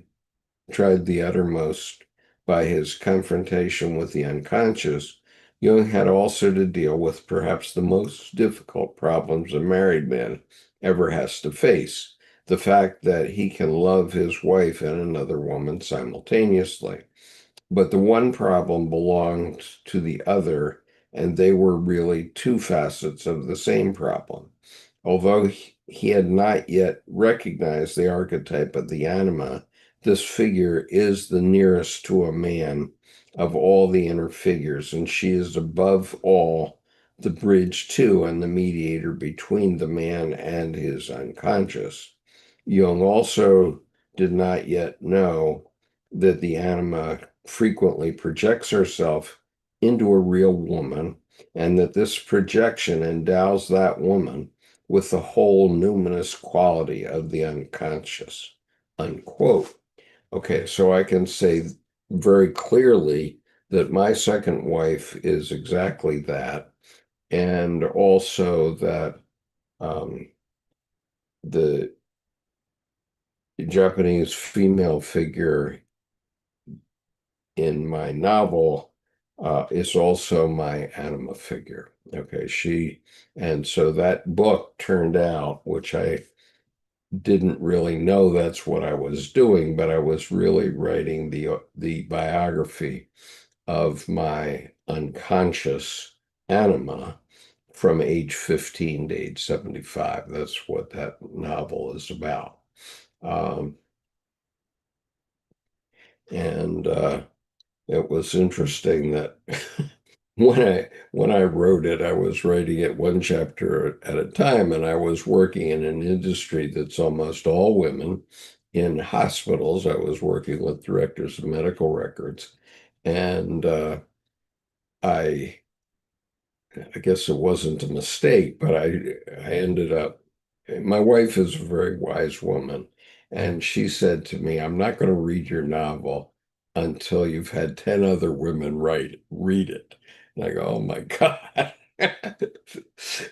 tried the uttermost by his confrontation with the unconscious, Jung had also to deal with perhaps the most difficult problems a married man ever has to face, the fact that he can love his wife and another woman simultaneously. But the one problem belonged to the other, and they were really two facets of the same problem. Although he had not yet recognized the archetype of the anima this figure is the nearest to a man of all the inner figures, and she is above all the bridge to and the mediator between the man and his unconscious. Jung also did not yet know that the anima frequently projects herself into a real woman, and that this projection endows that woman with the whole numinous quality of the unconscious, unquote. Okay, so I can say very clearly that my second wife is exactly that, and also that the Japanese female figure in my novel is also my anima figure. Okay, and so that book turned out, which I didn't really know that's what I was doing, but I was really writing the biography of my unconscious anima from age 15 to age 75. That's what that novel is about. Um, and It was interesting that when I wrote it, I was writing it one chapter at a time, and I was working in an industry that's almost all women. In hospitals, I was working with directors of medical records, and I I guess it wasn't a mistake, but I ended up. My wife is a very wise woman, and she said to me, "I'm not going to read your novel until you've had 10 other women read it." And I go, "Oh my God."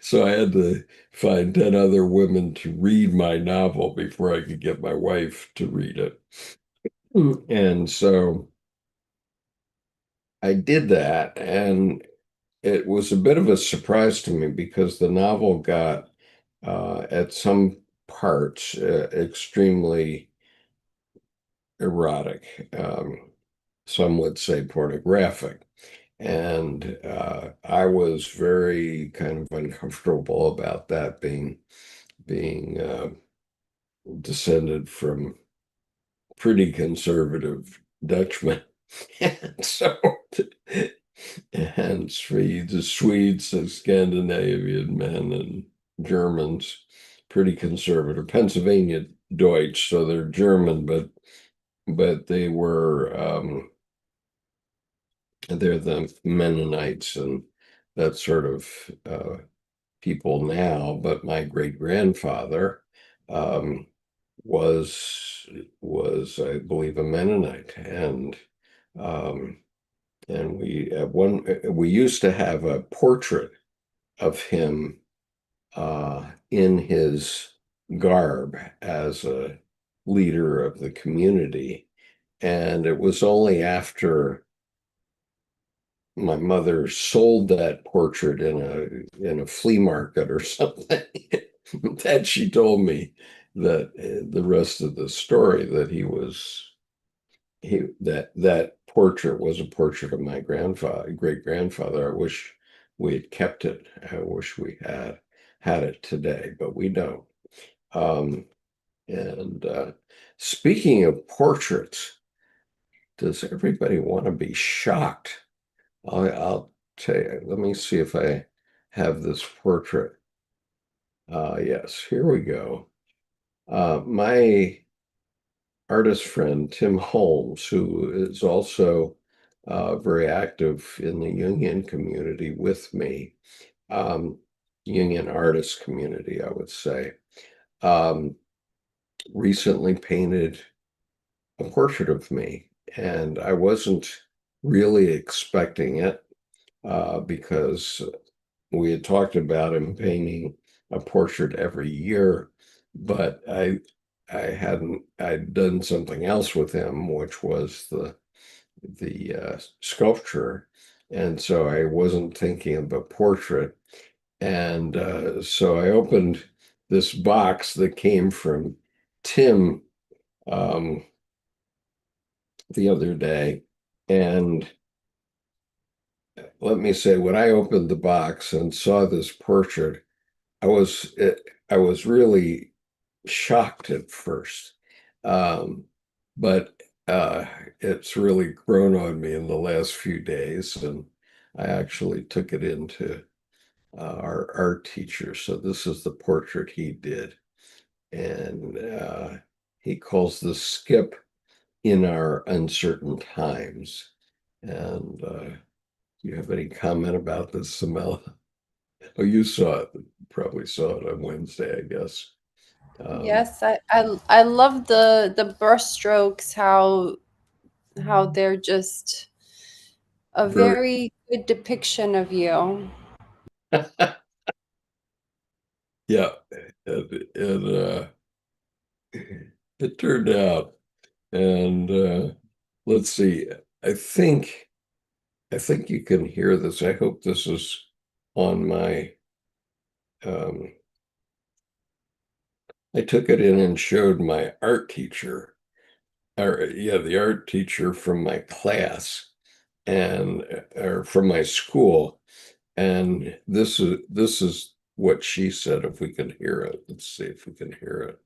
So I had to find 10 other women to read my novel before I could get my wife to read it. And so I did that, and it was a bit of a surprise to me because the novel got, at some parts, extremely erotic. Some would say pornographic. And I was very kind of uncomfortable about that being descended from pretty conservative Dutchmen. And so, and the Swedes, the Scandinavian men, and Germans, pretty conservative. Pennsylvania Deutsch, so they're German, but they're the Mennonites and that sort of people now. But my great grandfather um, was I believe a Mennonite, um, and we used to have a portrait of him in his garb as a leader of the community. And it was only after my mother sold that portrait in a flea market or something that she told me that the rest of the story, that that portrait was a portrait of my great grandfather. I wish we had kept it. I wish we had it today, but we don't. Um, and Speaking of portraits, does everybody want to be shocked? I'll tell you. Let me see if I have this portrait. Yes, here we go. My artist friend, Tim Holmes, who is also very active in the Jungian community with me, um, Jungian artist community, I would say, um, recently painted a portrait of me. And I wasn't really expecting it because we had talked about him painting a portrait every year, but I'd done something else with him, which was the sculpture, and so I wasn't thinking of a portrait. And so I opened this box that came from Tim um, the other day, and let me say, when I opened the box and saw this portrait, I was I was really shocked at first, um, but it's really grown on me in the last few days, and I actually took it into our art teacher. So this is the portrait he did, and he calls this skip in our uncertain times. And do you have any comment about this, Samela? Oh, you saw it. Probably saw it on Wednesday, I guess. Um, Yes, I love the brush strokes, how they're just a very, very good depiction of you. yeah, it turned out, and let's see. I think I think you can hear this. I hope this is on my. Um, I took it in and showed my art teacher, or yeah, the art teacher from my class, and or from my school. And this is what she said, if we can hear it. Let's see if we can hear it.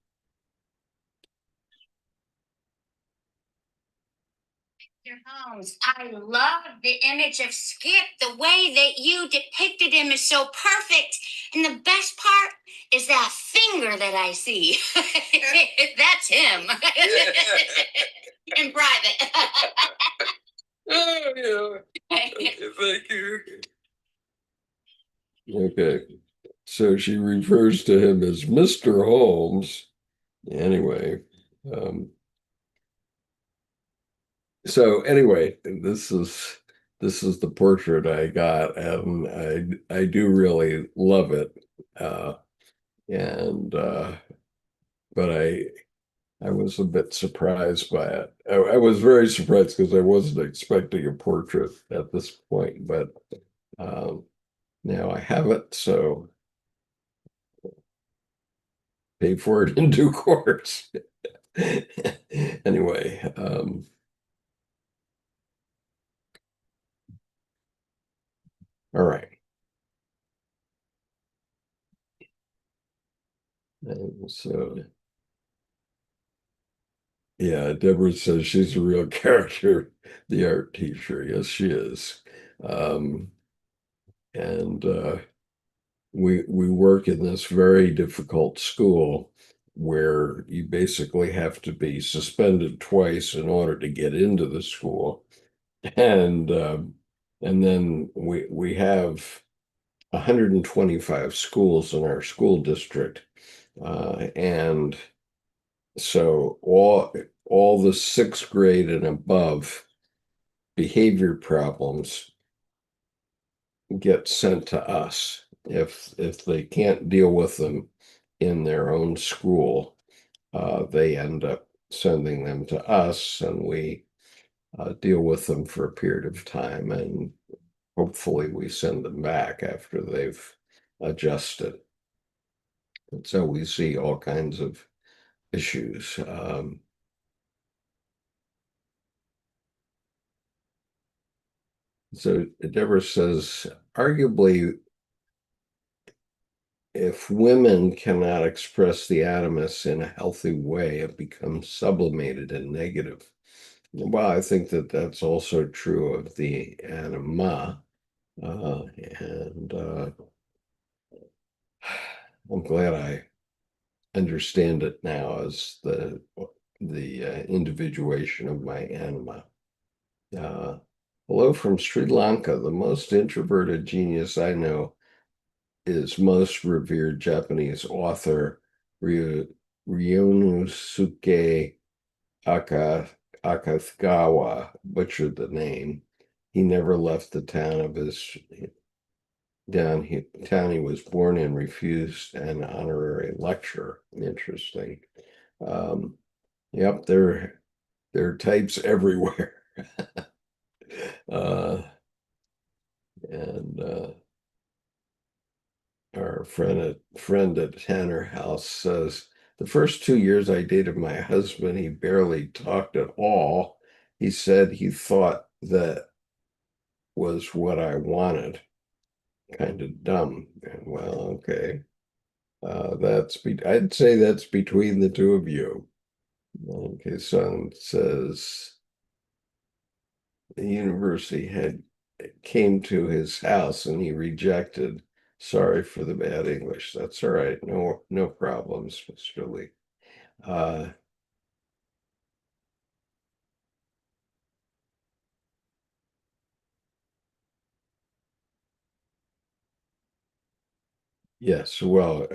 Your Holmes, I love the image of Skip. The way that you depicted him is so perfect. And the best part is that finger that I see. That's him. In private. Oh yeah. Okay, thank you. Okay. So she refers to him as Mr. Holmes. Anyway, um, so anyway, this is the portrait I got, and I do really love it. Uh, and but I was a bit surprised by it. I was very surprised because I wasn't expecting a portrait at this point, but um, now I have it, so pay for it in due course. Anyway, all right. And so, yeah, Deborah says she's a real character, the art teacher. Yes, she is. Um, and we work in this very difficult school where you basically have to be suspended twice in order to get into the school, and then we have 125 schools in our school district, and so all the sixth grade and above behavior problems get sent to us. If they can't deal with them in their own school, they end up sending them to us, and we deal with them for a period of time, and hopefully we send them back after they've adjusted. And so we see all kinds of issues. So Deborah says, arguably, if women cannot express the animus in a healthy way, it becomes sublimated and negative. Well, I think that that's also true of the anima, and I'm glad I understand it now as the individuation of my anima. Uh, Hello from Sri Lanka. The most introverted genius I know is most revered Japanese author Ryonosuke Aka, Akatsugawa, butchered the name. He never left the town he was born in, refused an honorary lecture. Interesting. Um, yep, there are types everywhere. uh, and our friend at Tanner House says the first 2 years I dated my husband, he barely talked at all. He said he thought that was what I wanted. Kind of dumb. Well, okay. I'd say that's between the two of you. Okay, son says the university had came to his house and he rejected. Sorry for the bad English. That's all right. No problems, Mr. Lee. Uh, yes, well,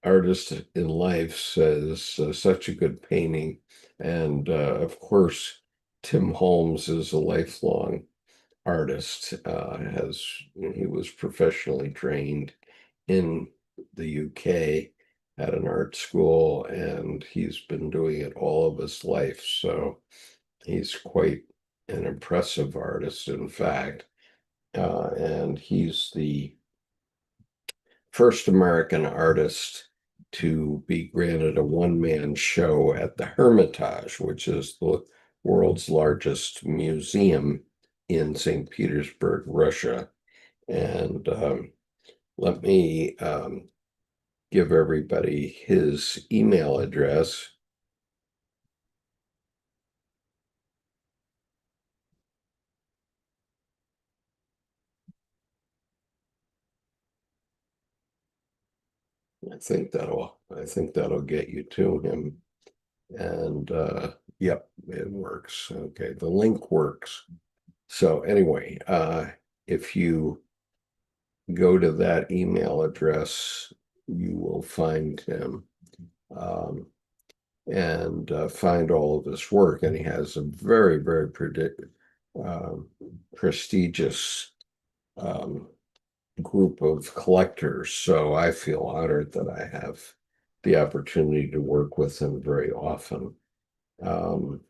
Artist in Life says such a good painting. And of course, Tim Holmes is a lifelong artist. He was professionally trained in the UK at an art school, and he's been doing it all of his life. So he's quite an impressive artist, in fact. And he's the first American artist to be granted a one-man show at the Hermitage, which is the world's largest museum in St. Petersburg, Russia. And let me give everybody his email address. I think that'll get you to him. And yep, it works. Okay, the link works. So anyway, if you go to that email address, you will find him um, and find all of his work. And he has a very um, prestigious um, group of collectors. So I feel honored that I have the opportunity to work with him very often. Um,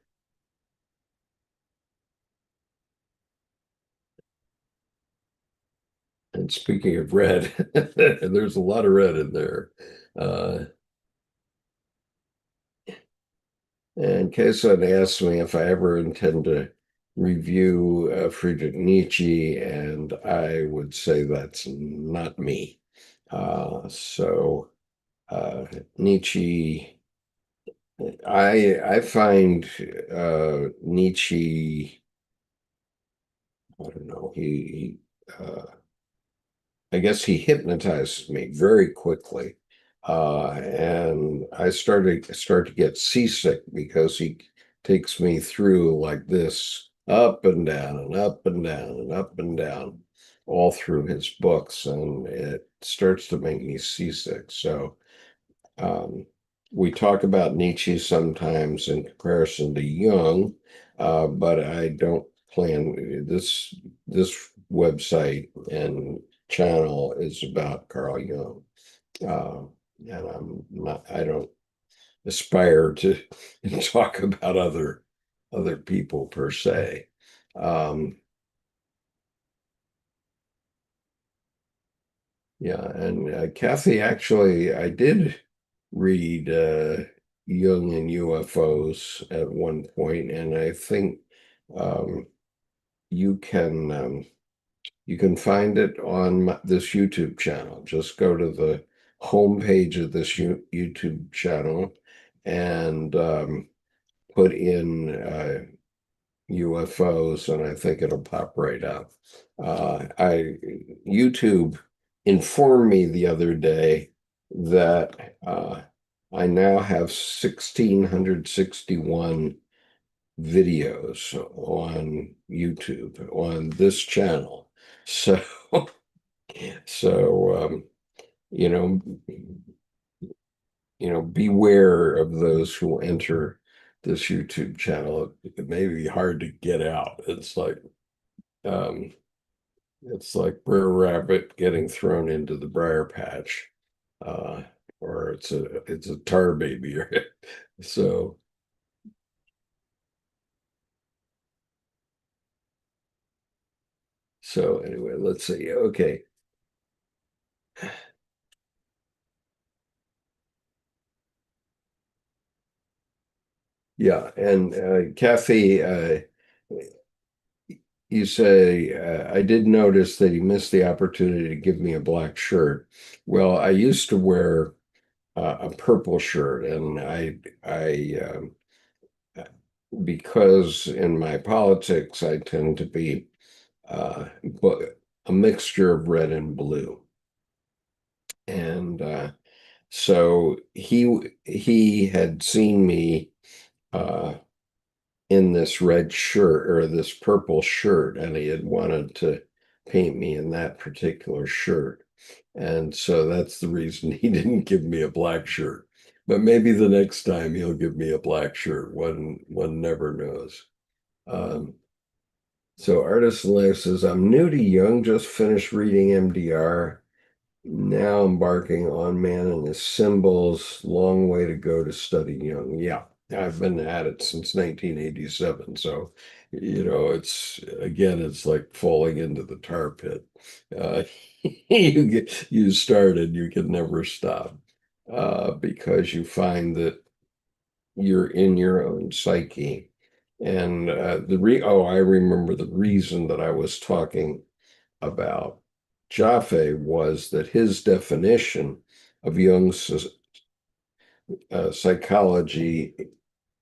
and speaking of red, there's a lot of red in there. Uh, And Kaysen asked me if I ever intend to review Friedrich Nietzsche, and I would say that's not me. So Nietzsche, I find Nietzsche, I don't know, I guess he hypnotizes me very quickly. And I start to get seasick because he takes me through like this up and down and up and down and up and down all through his books, and it starts to make me seasick. So um, we talk about Nietzsche sometimes in comparison to Jung, but I don't plan this website and channel is about Carl Jung. Uh, and I don't aspire to talk about other people per se. Um, yeah, and Kathy, actually, I did read Jung and UFOs at one point, and I think um, you can you can find it on this YouTube channel. Just go to the homepage of this YouTube channel and put in UFOs, and I think it'll pop right up. I YouTube informed me the other day that I now have 1,661 videos on YouTube on this channel. So, so you know, beware of those who enter this YouTube channel. It may be hard to get out. Um, it's like Brer Rabbit getting thrown into the briar patch, uh, or it's a tar baby. Right? So anyway, let's see. Okay, yeah, and Kathy, you say I did notice that he missed the opportunity to give me a black shirt. Well, I used to wear a purple shirt, and because in my politics I tend to be but a mixture of red and blue, and so he had seen me uh, in this red shirt or this purple shirt, and he had wanted to paint me in that particular shirt. And so that's the reason he didn't give me a black shirt. But maybe the next time he'll give me a black shirt. One never knows. Um, so Artist in Life says, I'm new to Jung, just finished reading MDR. Now embarking on Man and His Symbols. Long way to go to study Jung. Yeah, I've been at it since 1987. So, it's like falling into the tar pit. Uh, you started, you can never stop because you find that you're in your own psyche. And I remember the reason that I was talking about Jaffe was that his definition of Jung's psychology,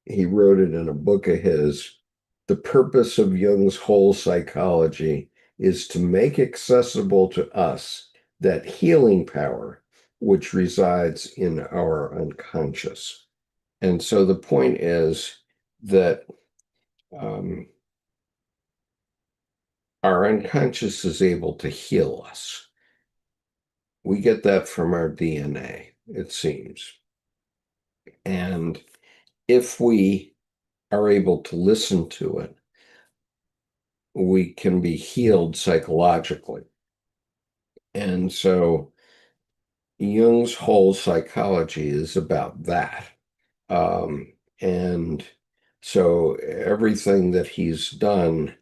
he wrote it in a book of his. The purpose of Jung's whole psychology is to make accessible to us that healing power which resides in our unconscious. And so the point is that um, our unconscious is able to heal us. We get that from our DNA, it seems. And if we are able to listen to it, we can be healed psychologically. And so Jung's whole psychology is about that. And so everything that he's done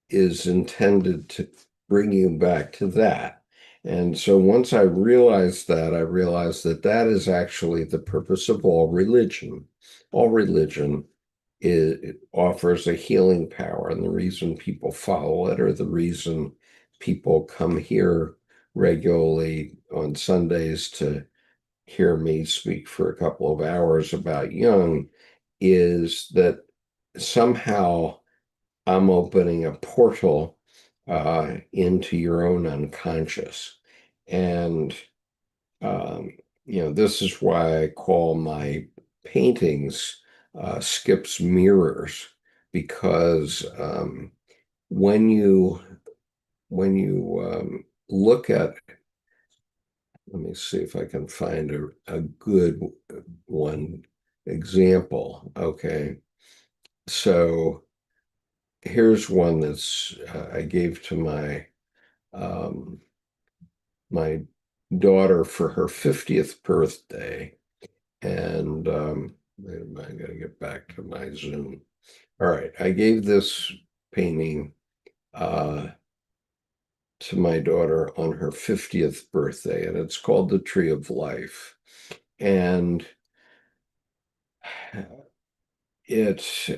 is intended to bring you back to that. And so once I realized that that is actually the purpose of all religion. All religion it offers a healing power, and the reason people follow it, or the reason people come here regularly on Sundays to hear me speak for a couple of hours about Jung, is that somehow I'm opening a portal into your own unconscious. And, this is why I call my paintings Skip's mirrors, because when you look at, let me see if I can find a good one example. Okay. So here's one that's I gave to um, my daughter for her 50th birthday. And wait a minute, I gotta get back to my Zoom. All right, I gave this painting to my daughter on her 50th birthday, and it's called The Tree of Life. And it's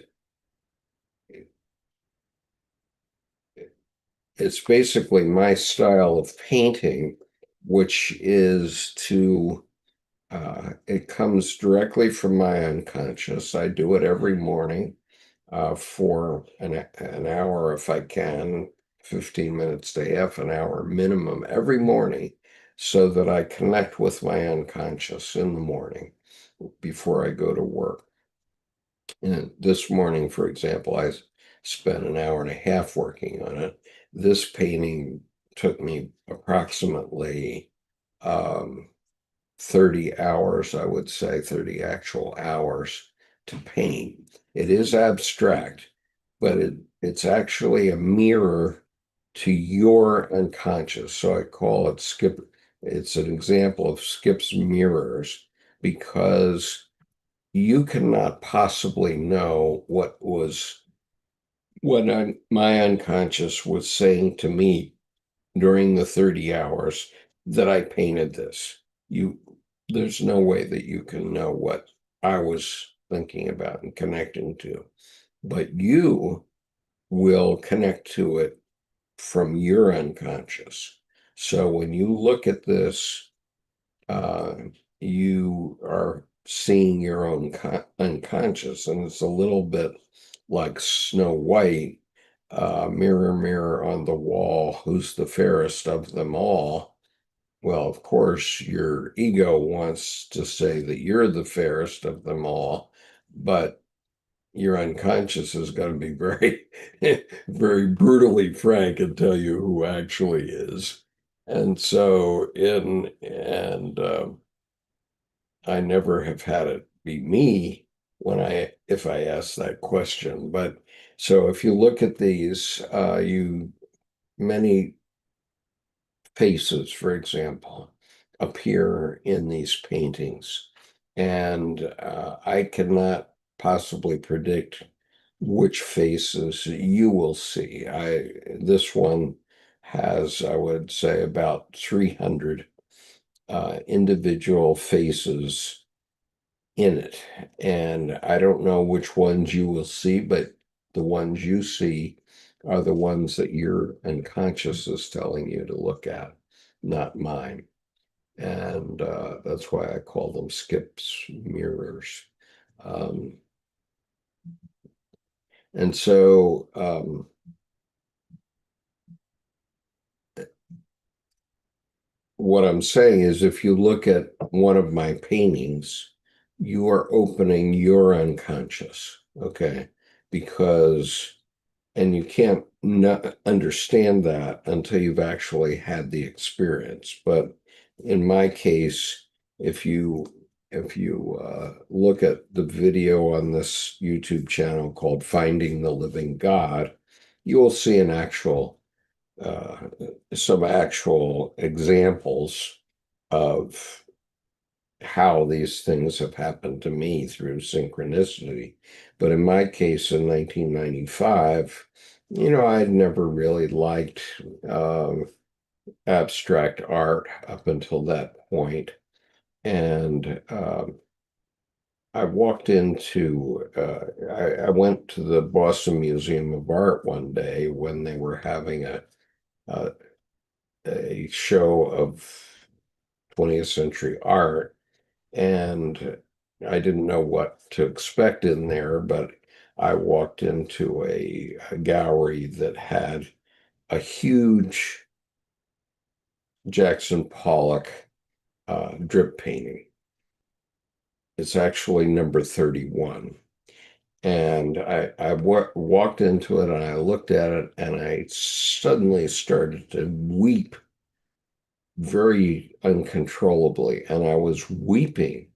it's basically my style of painting, which is it comes directly from my unconscious. I do it every morning for an hour if I can, 15 minutes to half an hour minimum every morning, so that I connect with my unconscious in the morning before I go to work. And this morning, for example, I spent an hour and a half working on it. This painting took me approximately 30 hours, I would say, 30 actual hours to paint. It is abstract, but it's actually a mirror to your unconscious. So I call it Skip. It's an example of Skip's mirrors, because you cannot possibly know my unconscious was saying to me during the 30 hours that I painted this. There's no way that you can know what I was thinking about and connecting to, but you will connect to it from your unconscious. So when you look at this you are seeing your own unconscious, and it's a little bit like Snow White, mirror, mirror on the wall, who's the fairest of them all? Well, of course, your ego wants to say that you're the fairest of them all, but your unconscious is going to be very, very brutally frank and tell you who actually is. And so, I never have had it be me if I ask that question. But so if you look at these, many faces, for example, appear in these paintings. And I cannot possibly predict which faces you will see. This one has, I would say, about 300 individual faces in it. And I don't know which ones you will see, but the ones you see are the ones that your unconscious is telling you to look at, not mine. And that's why I call them skips mirrors. Um, and so what I'm saying is, if you look at one of my paintings, you are opening your unconscious, okay? Because, and you can't not understand that until you've actually had the experience. But in my case, if you look at the video on this YouTube channel called Finding the Living God, you will see uh, some actual examples of how these things have happened to me through synchronicity. But in my case, in 1995, I'd never really liked abstract art up until that point. And I walked into, I went to the Boston Museum of Art one day when they were having a, a show of 20th century art, and I didn't know what to expect in there, but I walked into a gallery that had a huge Jackson Pollock drip painting. It's actually number 31. And I walked into it and I looked at it and I suddenly started to weep very uncontrollably. And I was weeping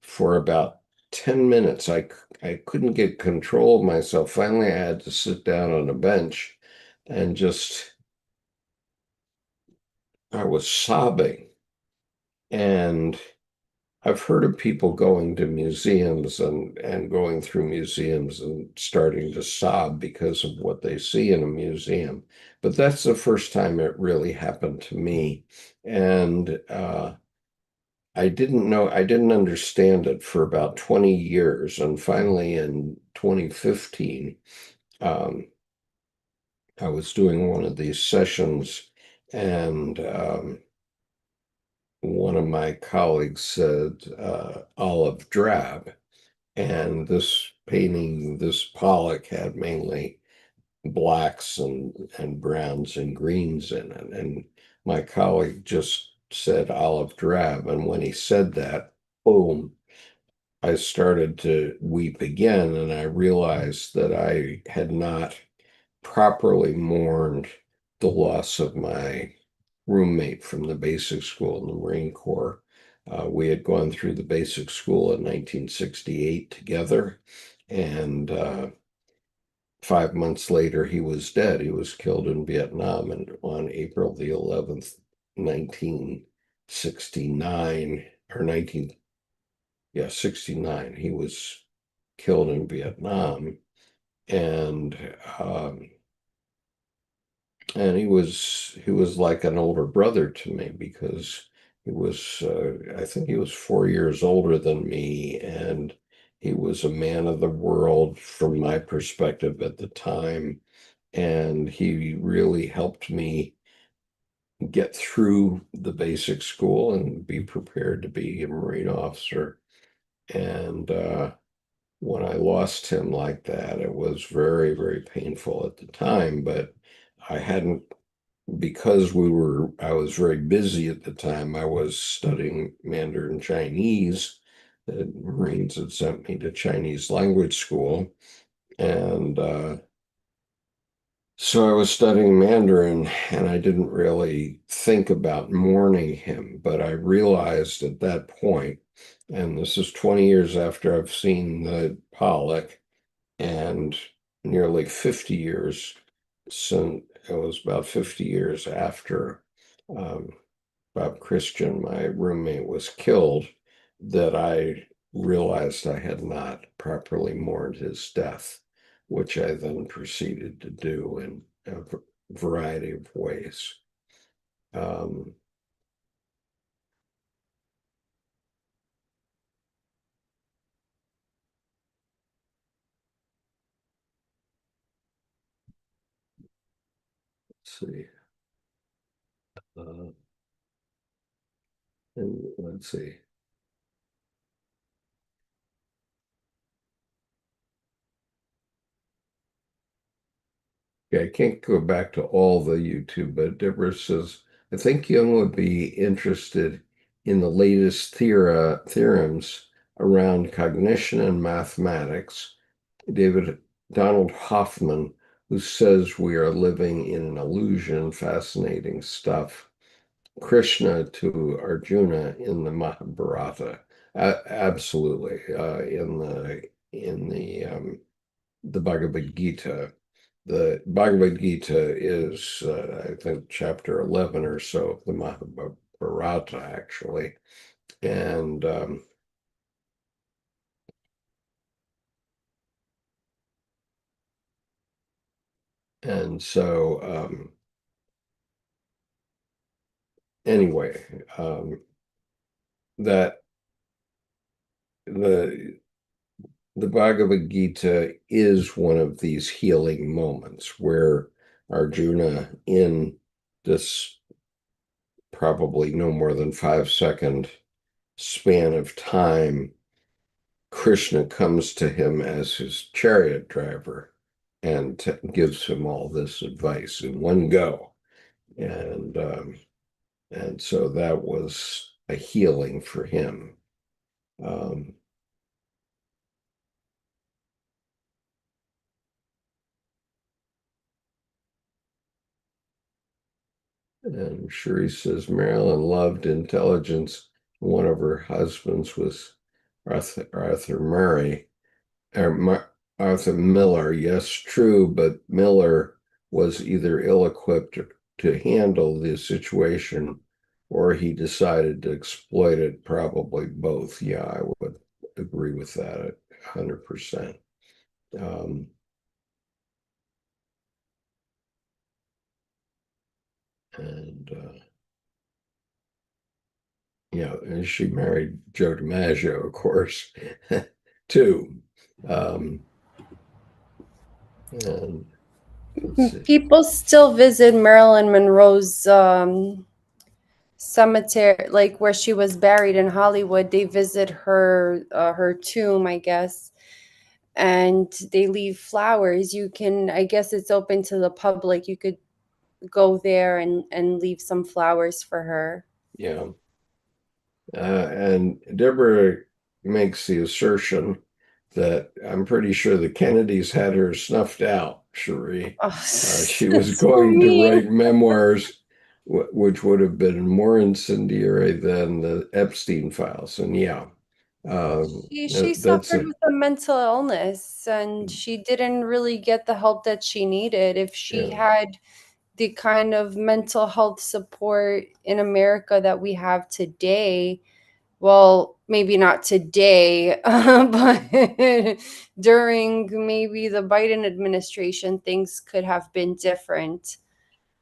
for about 10 minutes. I couldn't get control of myself. Finally, I had to sit down on a bench and I was sobbing. And I've heard of people going to museums and going through museums and starting to sob because of what they see in a museum. But that's the first time it really happened to me. And I didn't understand it for about 20 years. And finally, in 2015, um, I was doing one of these sessions, and one of my colleagues said, olive drab. And this painting, this Pollock, had mainly blacks and browns and greens in it. And my colleague just said olive drab. And when he said that, boom, I started to weep again. And I realized that I had not properly mourned the loss of my roommate from the basic school in the Marine Corps. We had gone through the basic school in 1968 together, and 5 months later, he was dead. He was killed in Vietnam, and on April the 11th, 1969, or 69, he was killed in Vietnam, and um, he was like an older brother to me, because I think he was 4 years older than me, and he was a man of the world from my perspective at the time, and he really helped me get through the basic school and be prepared to be a Marine officer. And when I lost him like that, it was very, very painful at the time, but I hadn't, because I was very busy at the time. I was studying Mandarin Chinese. The Marines had sent me to Chinese language school. And so I was studying Mandarin, and I didn't really think about mourning him, but I realized at that point, and this is 20 years after I've seen the Pollock, and nearly 50 years since it was about 50 years after um, Bob Christian, my roommate, was killed, that I realized I had not properly mourned his death, which I then proceeded to do in a variety of ways. Um, let's see. Uh, and let's see. Yeah, I can't go back to all the YouTube, but Deborah says, I think Jung would be interested in the latest theorems around cognition and mathematics. David Donald Hoffman, who says we are living in an illusion, fascinating stuff. Krishna to Arjuna in the Mahabharata, absolutely. In the Bhagavad Gita. The Bhagavad Gita is, I think, chapter 11 or so of the Mahabharata, actually. And so anyway, that the the Bhagavad Gita is one of these healing moments where Arjuna, in this probably no more than 5 second span of time, Krishna comes to him as his chariot driver and gives him all this advice in one go. And and so that was a healing for him. Um, and Cherie says Marilyn loved intelligence. One of her husbands was Arthur Murray, Arthur Miller. Yes, true, but Miller was either ill-equipped to handle the situation or he decided to exploit it, probably both. Yeah, I would agree with that 100%. Um, and yeah, and she married Joe DiMaggio, of course, too. Um, and let's see. People still visit Marilyn Monroe's cemetery, like where she was buried in Hollywood. They visit her tomb, I guess, and they leave flowers. You can, I guess it's open to the public. You could go there and leave some flowers for her. Yeah. And Deborah makes the assertion that I'm pretty sure the Kennedys had her snuffed out, Cherie. Oh, She was that's so going to mean. write memoirs, which would have been more incendiary than the Epstein files. And yeah, She that's suffered with a mental illness and she didn't really get the help that she needed. If she yeah, had the kind of mental health support in America that we have today, well, maybe not today, but during maybe the Biden administration, things could have been different.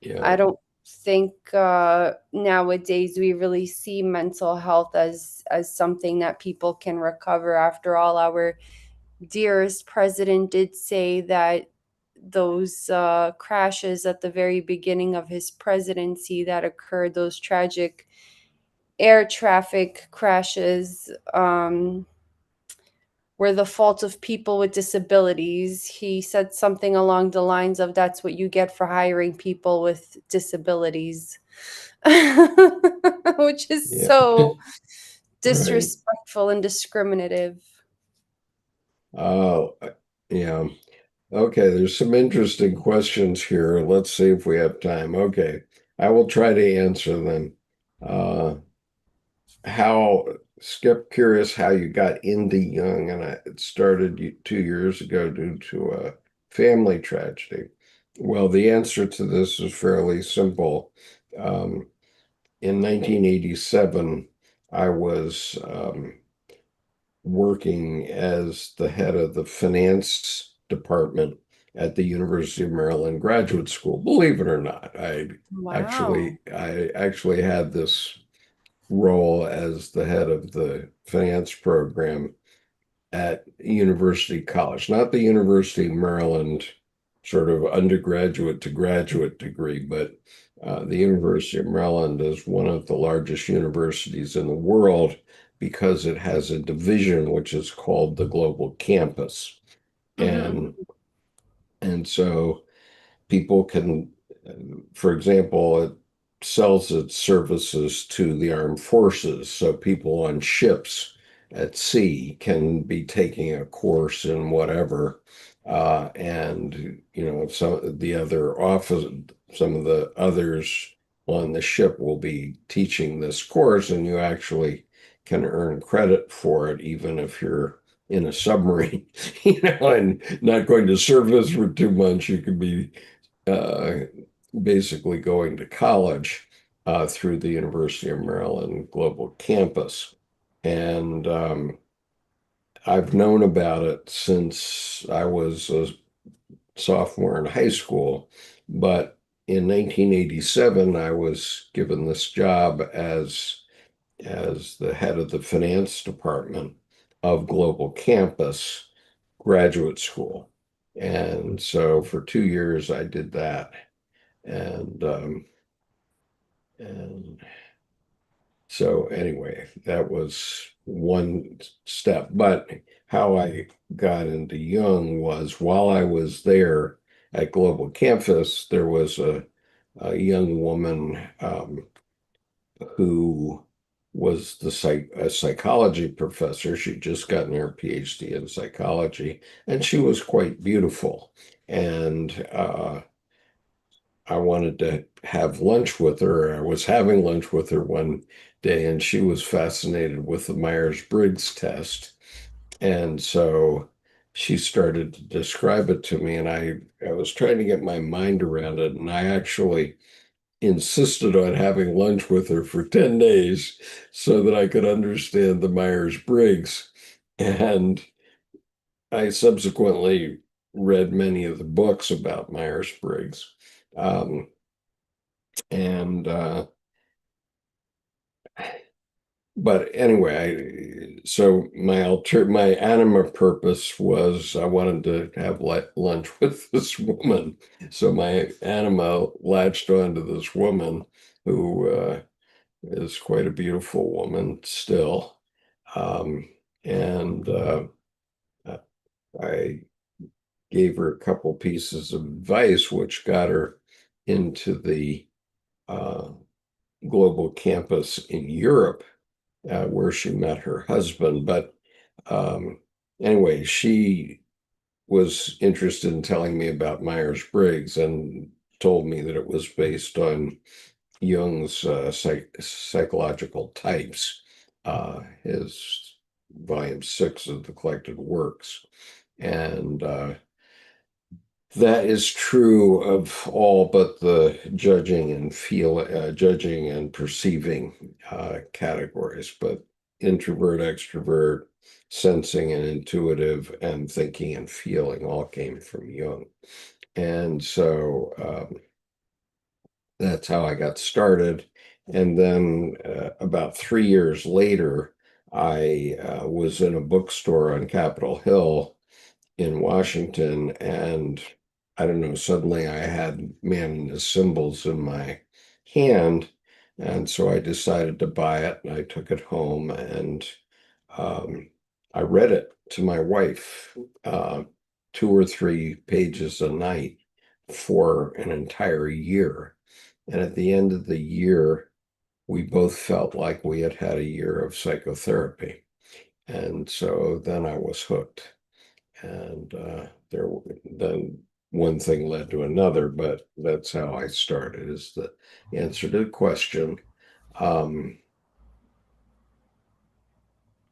yeah, I don't think nowadays we really see mental health as something that people can recover. After all, our dearest president did say that those crashes at the very beginning of his presidency that occurred, those tragic air traffic crashes, were the fault of people with disabilities. He said something along the lines of, that's what you get for hiring people with disabilities, which is Yeah. so Right. disrespectful and discriminative. Oh, yeah. Okay, there's some interesting questions here. Let's see if we have time. Okay, I will try to answer them. Uh, how Skip, curious how you got into Jung, and it started 2 years ago due to a family tragedy. Well, the answer to this is fairly simple. Um, in 1987, I was working as the head of the finance department at the University of Maryland Graduate School. Believe it or not, Wow. I actually had this role as the head of the finance program at University College, not the University of Maryland sort of undergraduate to graduate degree, but the University of Maryland is one of the largest universities in the world because it has a division which is called the Global Campus. Mm-hmm. And so people can, for example, it sells its services to the armed forces. So people on ships at sea can be taking a course in whatever. And, some of the other office, some of the others on the ship will be teaching this course, and you actually can earn credit for it, even if you're in a submarine, and not going to service for 2 months. You could be uh, basically going to college through the University of Maryland Global Campus. And I've known about it since I was a sophomore in high school. But in 1987, I was given this job as the head of the finance department of Global Campus Graduate School. And so for 2 years, I did that. And and so anyway, that was one step. But how I got into Jung was while I was there at Global Campus, there was a young woman who was a psychology professor. She'd just gotten her PhD in psychology, and she was quite beautiful. And I wanted to have lunch with her. I was having lunch with her one day, and she was fascinated with the Myers-Briggs test. And so she started to describe it to me, and I was trying to get my mind around it. And I actually insisted on having lunch with her for 10 days so that I could understand the Myers-Briggs. And I subsequently read many of the books about Myers-Briggs. Um, and but anyway, so my anima purpose was I wanted to have lunch with this woman. So my anima latched onto this woman who is quite a beautiful woman still. Um, and I gave her a couple pieces of advice, which got her into the uh, global campus in Europe, where she met her husband. But um, anyway, she was interested in telling me about Myers-Briggs and told me that it was based on Jung's psychological types, his volume 6 of the collected works. And that is true of all but the judging and perceiving categories, but introvert, extrovert, sensing and intuitive, and thinking and feeling all came from Jung. And so that's how I got started. And then about 3 years later, I was in a bookstore on Capitol Hill in Washington, and I don't know, suddenly I had manliness symbols in my hand. And so I decided to buy it and I took it home and um, I read it to my wife, 2 or 3 pages a night for an entire year. And at the end of the year, we both felt like we had had a year of psychotherapy. And so then I was hooked. And then one thing led to another, but that's how I started, is the answer to the question. Um,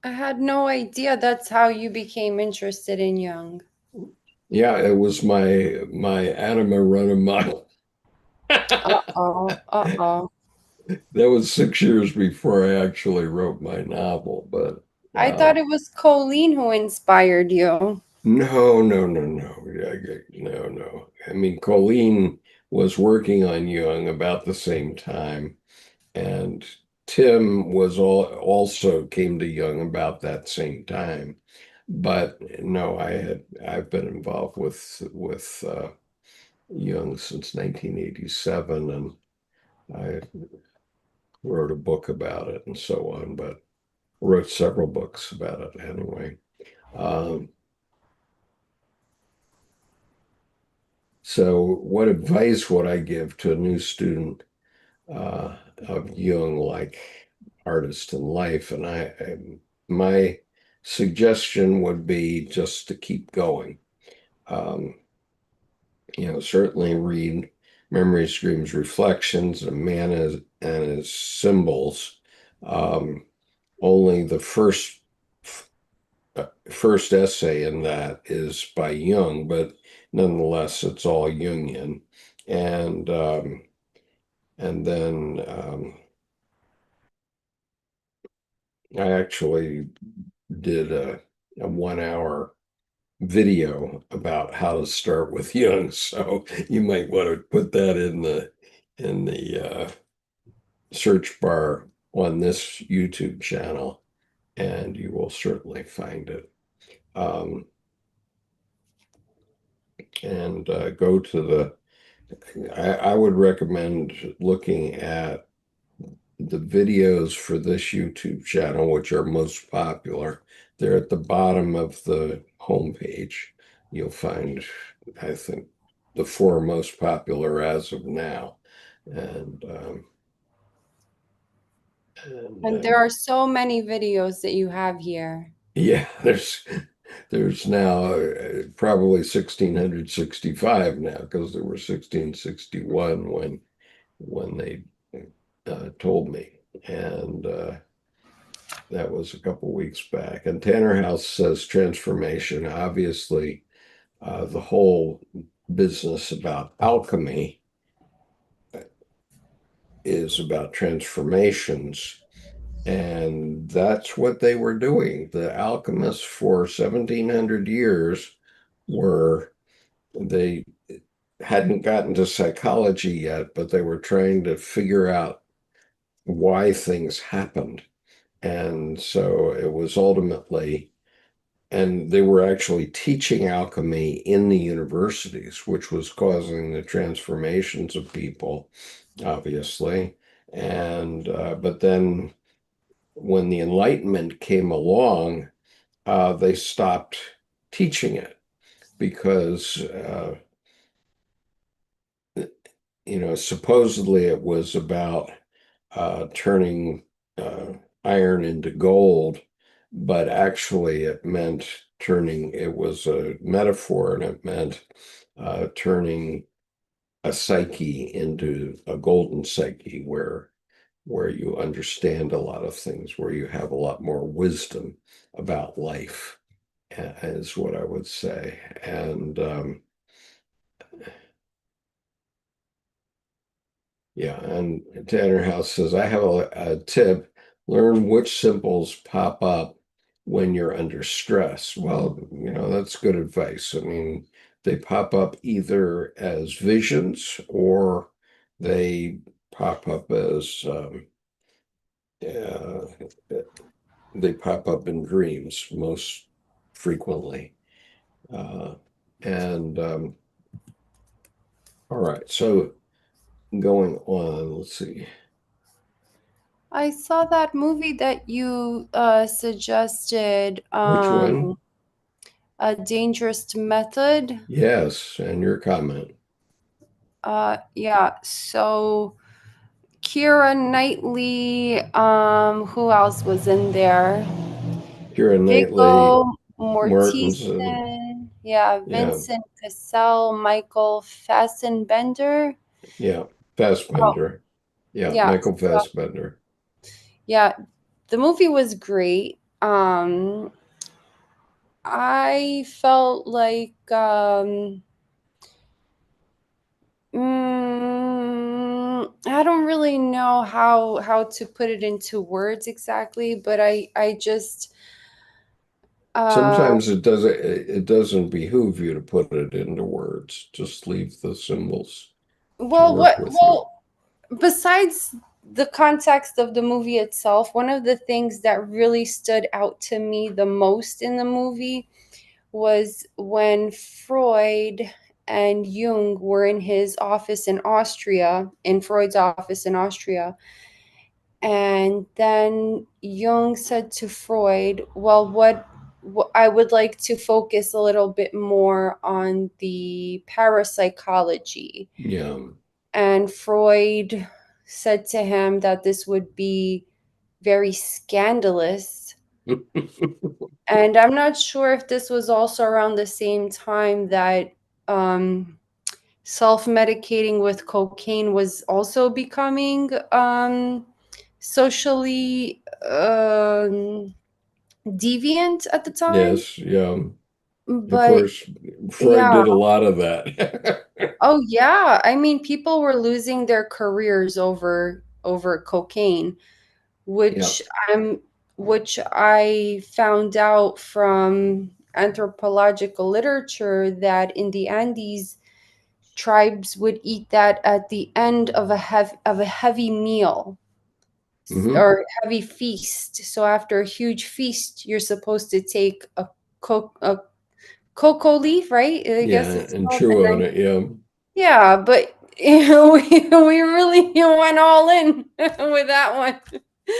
I had no idea that's how you became interested in Jung. yeah, it was my anima run amok. Uh-oh, uh-oh. That was 6 years before I actually wrote my novel, but I thought uh, it was Colleen who inspired you. no, no, no, no, no, no. I mean, Colleen was working on Jung about the same time, and Tim was also came to Jung about that same time. But no, I've been involved with Jung since 1987, and I wrote a book about it and so on, but wrote several books about it anyway. Um, so, what advice would I give to a new student of Jung, like artist in life? And my suggestion would be just to keep going. Um, certainly read Memory Screams Reflections, A Man and His Symbols. Um, only the first essay in that is by Jung, but nonetheless, it's all Jungian. And then I actually did a 1 hour video about how to start with Jung. So you might want to put that in the search bar on this YouTube channel, and you will certainly find it. Um, and go to I would recommend looking at the videos for this YouTube channel, which are most popular. They're at the bottom of the homepage. You'll find, I think, the 4 most popular as of now. And, And there are so many videos that you have here. yeah, there's now probably 1665 now, because there were 1661 when they told me. And that was a couple weeks back. And Tanner House says transformation. Obviously, the whole business about alchemy is about transformations. And that's what they were doing. The alchemists for 1700 years were, they hadn't gotten to psychology yet, but they were trying to figure out why things happened. And so it was ultimately, and they were actually teaching alchemy in the universities, which was causing the transformations of people, obviously. And but then when the Enlightenment came along, they stopped teaching it because supposedly it was about turning uh, iron into gold, but actually it meant turning, it was a metaphor, and it meant turning a psyche into a golden psyche where you understand a lot of things, where you have a lot more wisdom about life, is what I would say. And yeah, and Tanner House says, I have a tip. Learn which symbols pop up when you're under stress. Well, that's good advice. I mean, they pop up either as visions or they pop up as uh, they pop up in dreams most frequently. And All right. So going on, let's see. I saw that movie that you suggested, Which one? A Dangerous Method. Yes, and your comment. Yeah, so Keira Knightley, who else was in there? Keira Knightley, Viggo Mortensen. Mortensen, yeah, Yeah, Vincent Cassel, Michael Fassbender. yeah. Oh, Fassbender. Yeah, yeah, Michael Fassbender. yeah. The movie was great. I felt like I don't really know how to put it into words exactly, but I just uh Sometimes it doesn't behoove you to put it into words. Just leave the symbols to well work what with you. well besides the context of the movie itself, one of the things that really stood out to me the most in the movie was when Freud and Jung were in his office in Austria, in Freud's office in Austria. And then Jung said to Freud, well, what I would like to focus a little bit more on the parapsychology. Yeah. And Freud said to him that this would be very scandalous. And I'm not sure if this was also around the same time that um, self medicating with cocaine was also becoming socially deviant at the time. Yes, yeah. Of But course, Freud yeah, did a lot of that. oh yeah, I mean, people were losing their careers over cocaine, Yeah. which I'm which I found out from anthropological literature that in the Andes tribes would eat that at the end of a heavy meal Hmm. or heavy feast. So after a huge feast, you're supposed to take a cocoa leaf, right? I Yeah, guess it's and called. And chew on then it. Yeah. yeah, but we really went all in with that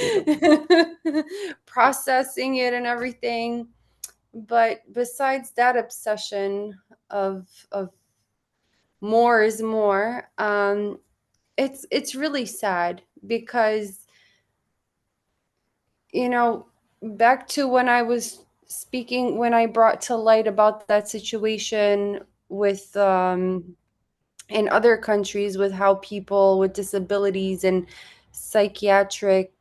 Yeah. one, processing it and everything. But besides that obsession of more is more, it's really sad because you know back to when I was speaking when I brought to light about that situation with in other countries with how people with disabilities and psychiatric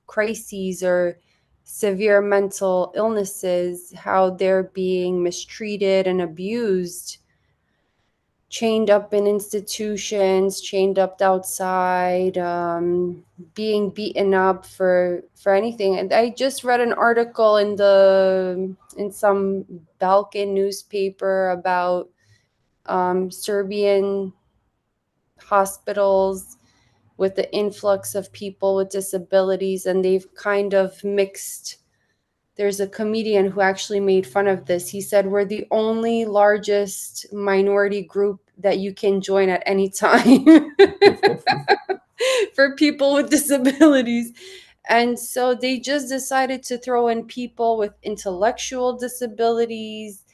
crises or severe mental illnesses, how they're being mistreated and abused, chained up in institutions, chained up outside, being beaten up for anything. And I just read an article in some Balkan newspaper about Serbian hospitals with the influx of people with disabilities, and they've kind of mixed. There's a comedian who actually made fun of this. He said, we're the only largest minority group that you can join at any time for people with disabilities. And so they just decided to throw in people with intellectual disabilities,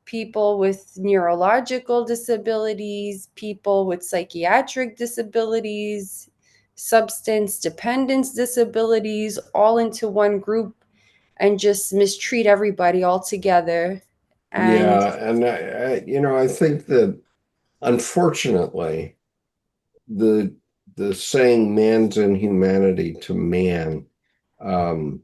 people with neurological disabilities, people with psychiatric disabilities, substance dependence disabilities, all into one group and just mistreat everybody altogether. And Yeah, and I think that unfortunately, the the saying "man's inhumanity to man" um,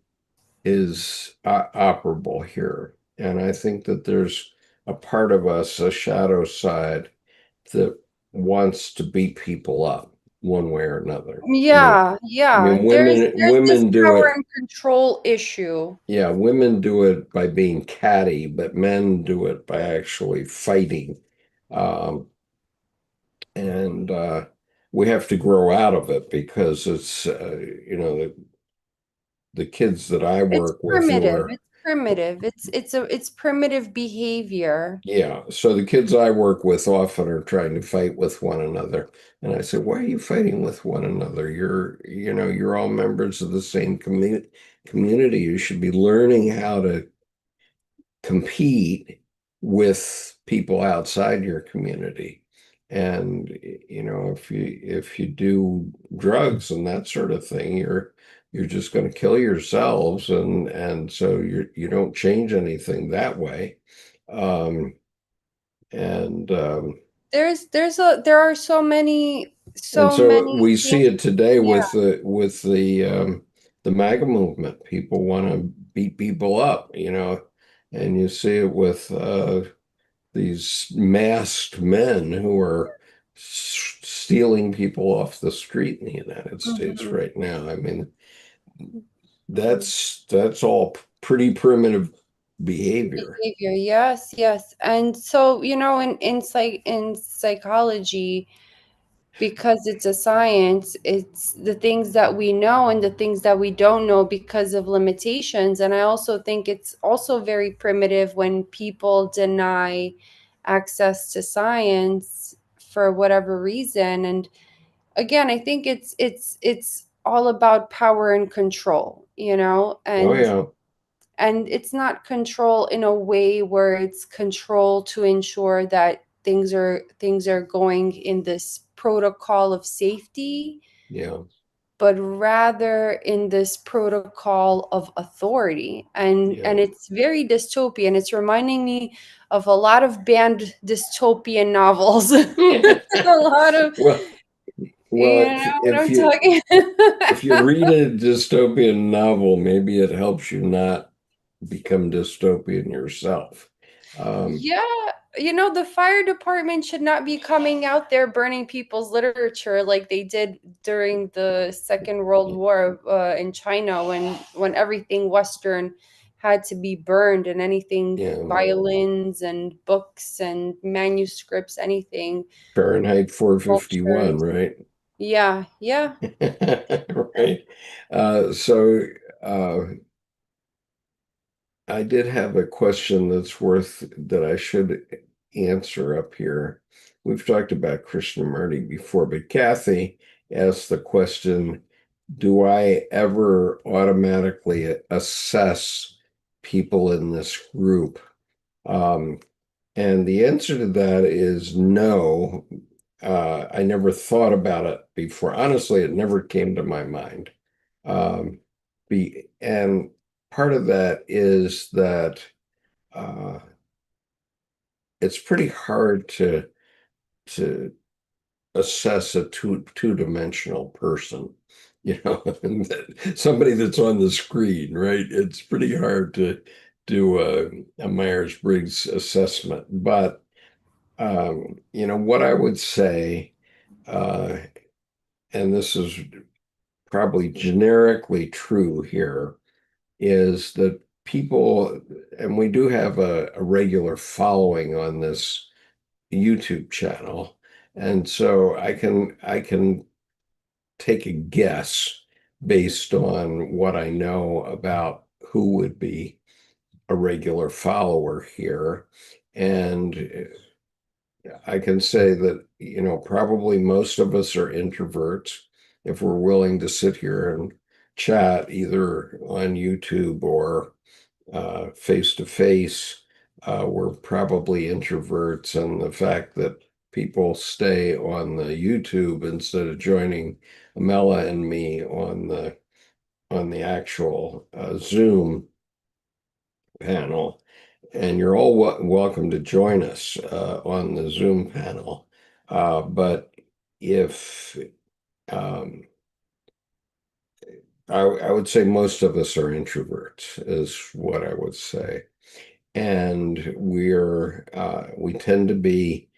is operable here, and I think that there's a part of us, a shadow side, that wants to beat people up one way or another. yeah, I yeah, mean, there's this women do power it. and control issue. Yeah, women do it by being catty, but men do it by actually fighting. Um, and we have to grow out of it because it's the kids that I It's work with who primitive. are It's primitive. It's primitive behavior. Yeah. So the kids I work with often are trying to fight with one another. And I say, why are you fighting with one another? You're all members of the same community. You should be learning how to compete with people outside your community. And if you do drugs and that sort of thing, you're just going to kill yourselves, and so you don't change anything that way. Um, and There are so many and so so many we see things. it today Yeah. with the MAGA movement. People want to beat people up, and you see it with these masked men who are stealing people off the street in the United States Mhm. right now. I mean, Mhm. that's all pretty primitive behavior. Behavior, yes, yes. And so, in psychology, because it's a science, it's the things that we know and the things that we don't know because of limitations. And I also think it's also very primitive when people deny access to science for whatever reason. And again, I think it's all about power and control, Oh yeah, and it's not control in a way where it's control to ensure that things are going in this protocol of safety, yeah, but rather in this protocol of authority. And yeah. it's very dystopian. It's reminding me of a lot of banned dystopian novels. A lot of, Well, well, you if know what if I'm you talking. if you read a dystopian novel, maybe it helps you not become dystopian yourself. Um, Yeah, the fire department should not be coming out there burning people's literature like they did during the Second World War in China, when everything Western had to be burned, and anything yeah, violins and books and manuscripts, anything Fahrenheit 451, sculptures. right? Yeah, yeah. Right. So uh, I did have a question that I should answer up here. We've talked about Krishnamurti before, but Kathy asked the question, do I ever automatically assess people in this group? Um, and the answer to that is no. I never thought about it before. Honestly, it never came to my mind. Um, and part of that is that uh, it's pretty hard to assess a two-dimensional person, and somebody that's on the screen, right? It's pretty hard to do a Myers-Briggs assessment. But what I would say, uh, and this is probably generically true here, is that people, and we do have a regular following on this YouTube channel, and so I can take a guess based on what I know about who would be a regular follower here. And I can say that, probably most of us are introverts. If we're willing to sit here and chat either on YouTube or face to face, we're probably introverts. And the fact that people stay on the YouTube instead of joining Amela and me on the actual Zoom panel, and you're all welcome to join us on the Zoom panel. But if um, I would say most of us are introverts, is what I would say, and we tend to be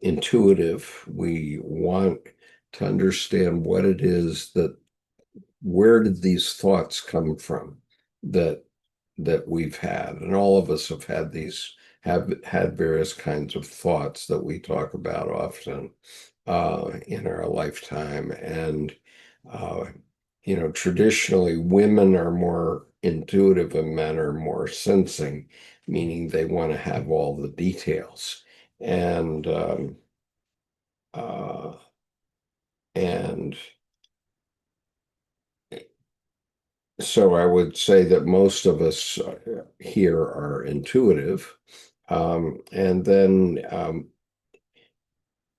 intuitive. We want to understand what it is that where did these thoughts come from that we've had, and all of us have had various kinds of thoughts that we talk about often in our lifetime. And traditionally women are more intuitive and men are more sensing, meaning they want to have all the details. And uh, and so I would say that most of us here are intuitive. And then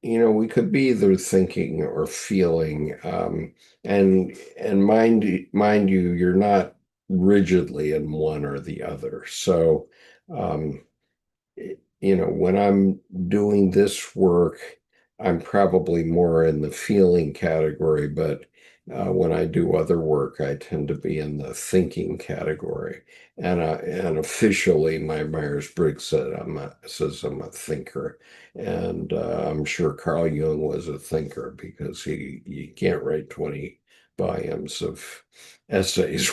we could be either thinking or feeling, and mind you, you're not rigidly in one or the other. So, um, when I'm doing this work, I'm probably more in the feeling category, but when I do other work, I tend to be in the thinking category. And officially, my Myers-Briggs says I'm a thinker, and I'm sure Carl Jung was a thinker because you can't write 20 volumes of essays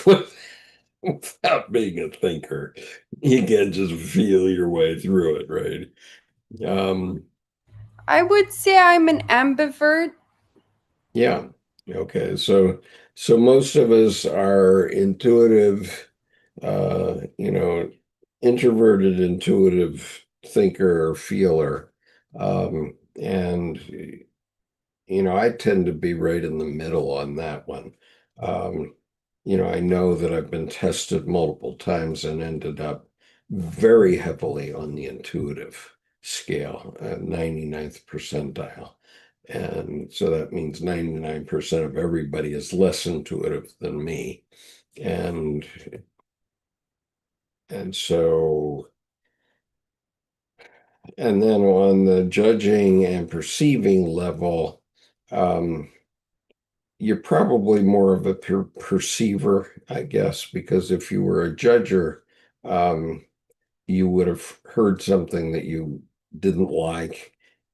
without being a thinker. You can't just feel your way through it, right? Um, I would say I'm an ambivert. yeah. Okay. So most of us are intuitive, introverted, intuitive thinker or feeler. And I tend to be right in the middle on that one. Um, I know that I've been tested multiple times and ended up very heavily on the intuitive scale, 99th percentile. And so that means 99% of everybody is less intuitive than me. And and so and then on the judging and perceiving level, um, you're probably more of a perceiver, I guess, because if you were a judger, um, you would have heard something that you didn't like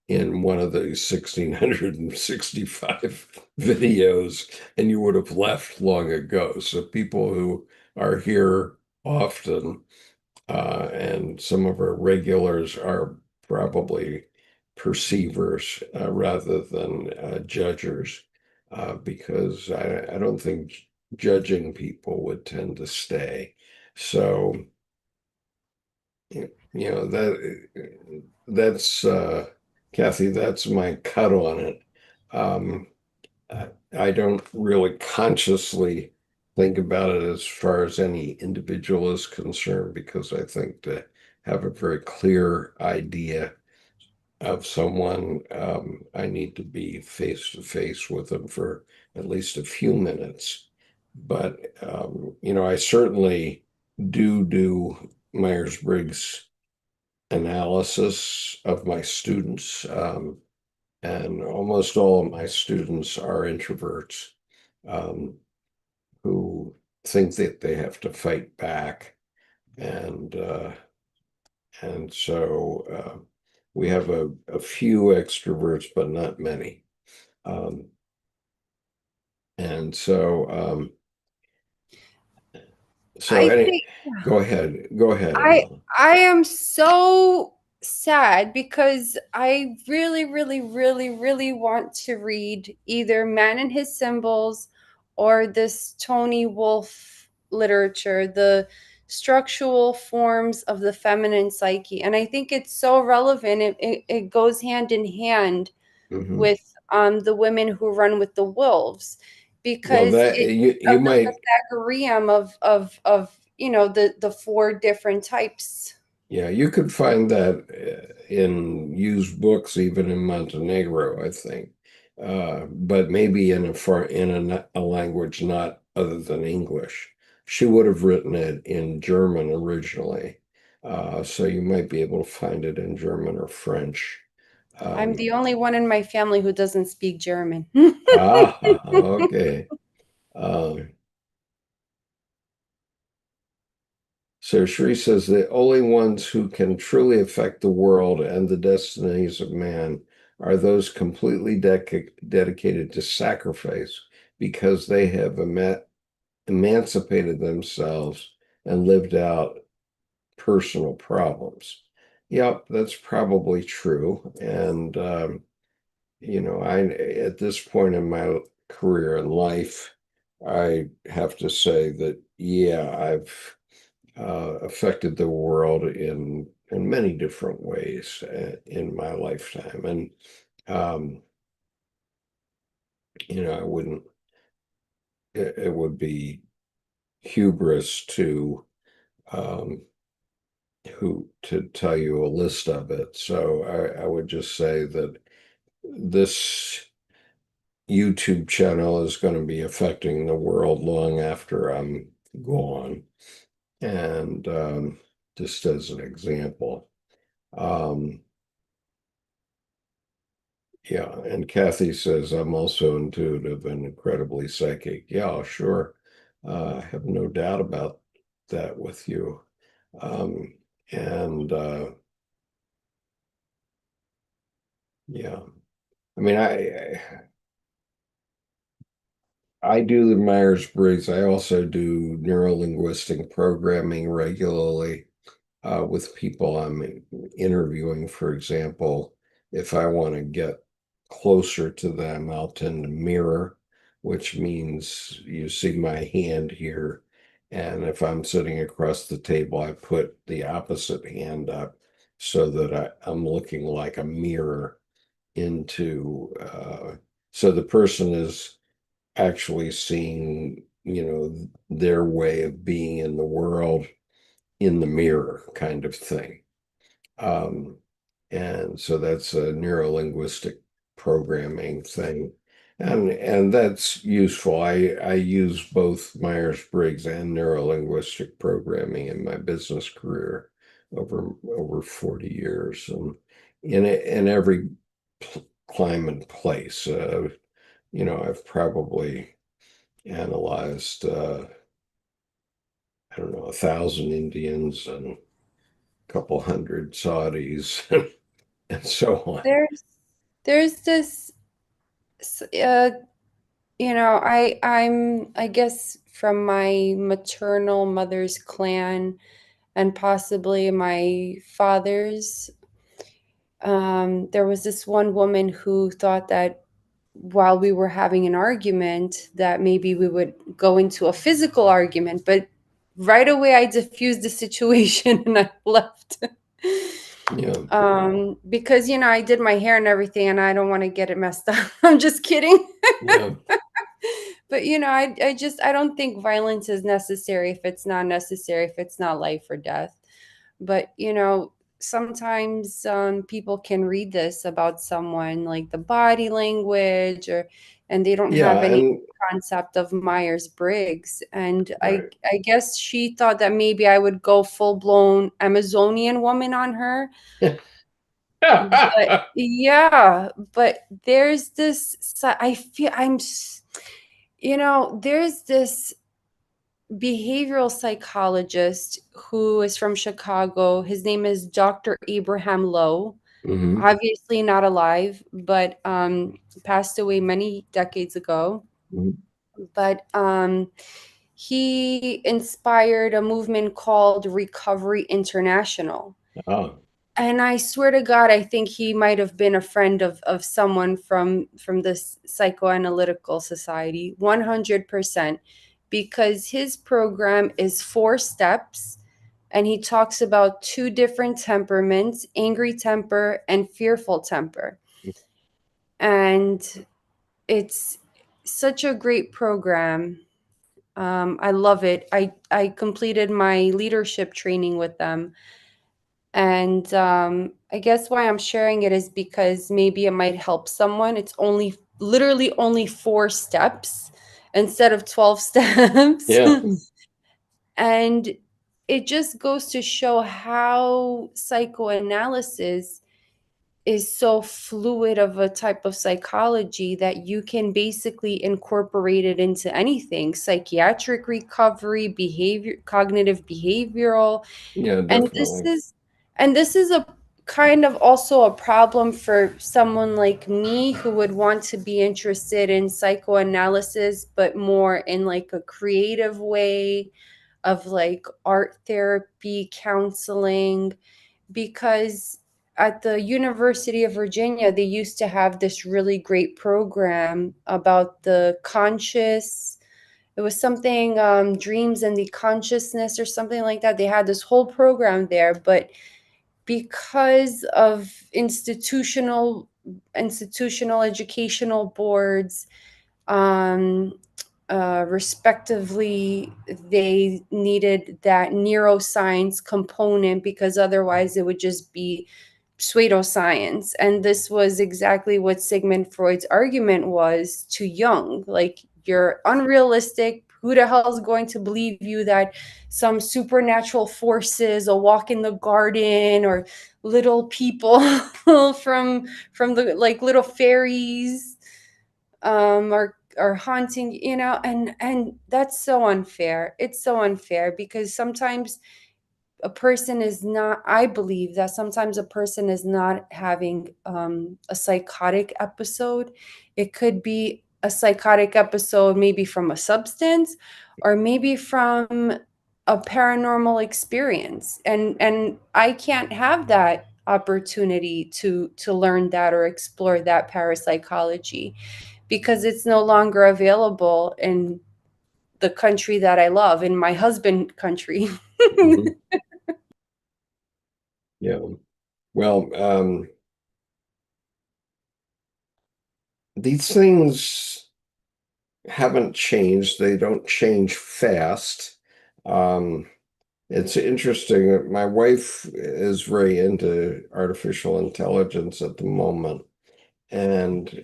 in one of the 1665 videos, and you would have left long ago. So people who are here often, and some of our regulars are probably perceivers rather than judgers, because I don't think judging people would tend to stay. So, that's Kathy, that's my cut on it. Um, I don't really consciously think about it as far as any individual is concerned because I think to have a very clear idea of someone, I need to be face to face with them for at least a few minutes. But I certainly do Myers-Briggs analysis of my students. And almost all of my students are introverts, um, who think that they have to fight back. And so we have a few extroverts, but not many. Um, and so I any, think go ahead, I Emil. I am so sad because I really, really, really, really want to read either Man and His Symbols or this Tony Wolfe literature, the structural forms of the feminine psyche. And I think it's so relevant. It goes hand in hand Mhm. with the women who run with the wolves Well, because that it's you of the might. Pythagorean of the four different types. Yeah, you could find that in used books, even in Montenegro, I think, but maybe in a language not other than English. She would have written it in German originally, so you might be able to find it in German or French. I'm Um, the only one in my family who doesn't speak German. okay. Um, So Shri says the only ones who can truly affect the world and the destinies of man are those completely dedicated to sacrifice because they have emancipated themselves and lived out personal problems. Yep, that's probably true. And I at this point in my career and life, I have to say that, yeah, I've affected the world in many different ways in my lifetime. And I wouldn't, it would be hubris um, to tell you a list of it. So I would just say that this YouTube channel is going to be affecting the world long after I'm gone. And just as an example, um, yeah. And Kathy says, I'm also intuitive and incredibly psychic. Yeah, sure. I have no doubt about that with you. Um, and yeah, I mean, I do the Myers-Briggs. I also do neurolinguistic programming regularly with people I'm interviewing. For example, if I want to get closer to them, I'll tend to mirror, which means you see my hand here. And if I'm sitting across the table, I put the opposite hand up so that I'm looking like a mirror into, so the person is actually seeing, their way of being in the world in the mirror kind of thing. Um, and so that's a neurolinguistic programming thing. And that's useful. I use both Myers-Briggs and neurolinguistic programming in my business career over 40 years. And in every climb and place, I've probably analyzed I don't know, 1,000 Indians and a couple hundred Saudis and so on. There's this I guess from my maternal mother's clan and possibly my father's, there was this one woman who thought that while we were having an argument that maybe we would go into a physical argument, but right away I diffused the situation and I left. Yeah, Because I did my hair and everything and I don't want to get it messed up. I'm just kidding. yeah, But I don't think violence is necessary if it's not necessary, if it's not life or death. But sometimes people can read this about someone, like the body language, and they don't have yeah, any and concept of Myers-Briggs. And I right. I guess she thought that maybe I would go full-blown Amazonian woman on her. But yeah, but there's this I feel there's this behavioral psychologist who is from Chicago. His name is Dr. Abraham Lowe. Hmm. Obviously not alive, but passed away many decades ago. But he inspired a movement called Recovery International. Oh, And I swear to God, I think he might have been a friend of someone from this psychoanalytical society, 100%, because his program is 4 steps, and he talks about two different temperaments, angry temper and fearful temper. And it's such a great program. I love it. I completed my leadership training with them. And I guess why I'm sharing it is because maybe it might help someone. It's literally only 4 steps instead of 12 steps. yeah, And it just goes to show how psychoanalysis is so fluid of a type of psychology that you can basically incorporate it into anything: psychiatric recovery, behavior, cognitive behavioral. yeah, And this definitely. is and this is a kind of also a problem for someone like me who would want to be interested in psychoanalysis, but more in like a creative way of like art therapy, counseling, because at the University of Virginia, they used to have this really great program about the conscious it was something, dreams and the consciousness or something like that. They had this whole program there, but because of institutional educational boards, um, respectively, they needed that neuroscience component because otherwise it would just be pseudoscience. And this was exactly what Sigmund Freud's argument was to Jung. Like, you're unrealistic. Who the hell is going to believe you that some supernatural forces, a walk in the garden, or little people from the, like, little fairies, are haunting, and that's so unfair. It's so unfair because sometimes a person is not, I believe that sometimes a person is not having a psychotic episode. It could be a psychotic episode maybe from a substance, or maybe from a paranormal experience, and I can't have that opportunity to learn that or explore that parapsychology because it's no longer available in the country that I love, in my husband country. Mhm. Yeah. Well, these things haven't changed. They don't change fast. Um, it's interesting. My wife is very into artificial intelligence at the moment, and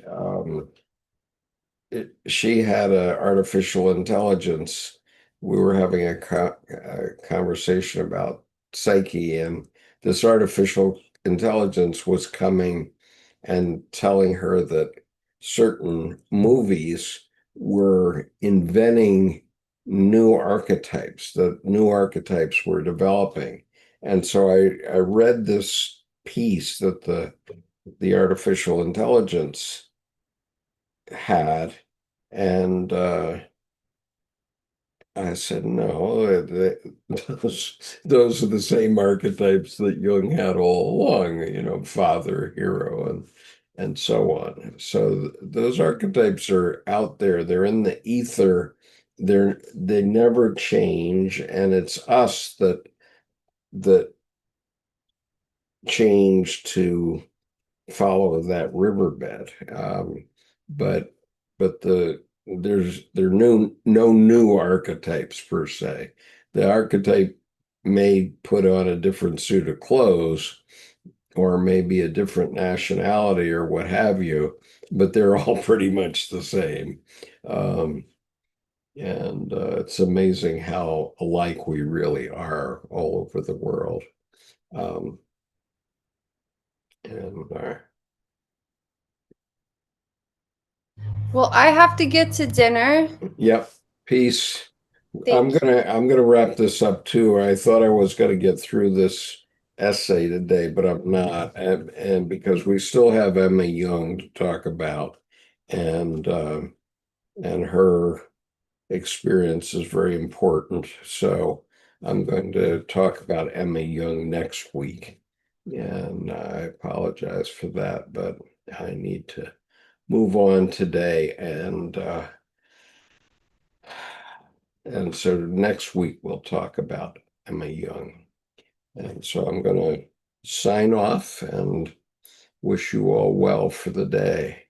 she had a artificial intelligence. We were having a conversation about psyche, and this artificial intelligence was coming and telling her that certain movies were inventing new archetypes, that new archetypes were developing. And so I read this piece that the artificial intelligence had, and I said, no, those are the same archetypes that Jung had all along, father, hero, and so on. So those archetypes are out there. They're in the ether. They never change, and it's us that change to follow that riverbed. But there are no new archetypes per se. The archetype may put on a different suit of clothes or maybe a different nationality or what have you, but they're all pretty much the same. Um, and it's amazing how alike we really are all over the world. Um, and Well, I have to get to dinner. Yep. Peace. I'm Thank you. gonna I'm gonna wrap this up too. I thought I was gonna get through this essay today, but I'm not. And because we still have Emma Young to talk about, and and her experience is very important. So I'm going to talk about Emma Young next week. And I apologize for that, but I need to move on today, and so next week we'll talk about Emma Young. And so I'm going to sign off and wish you all well for the day.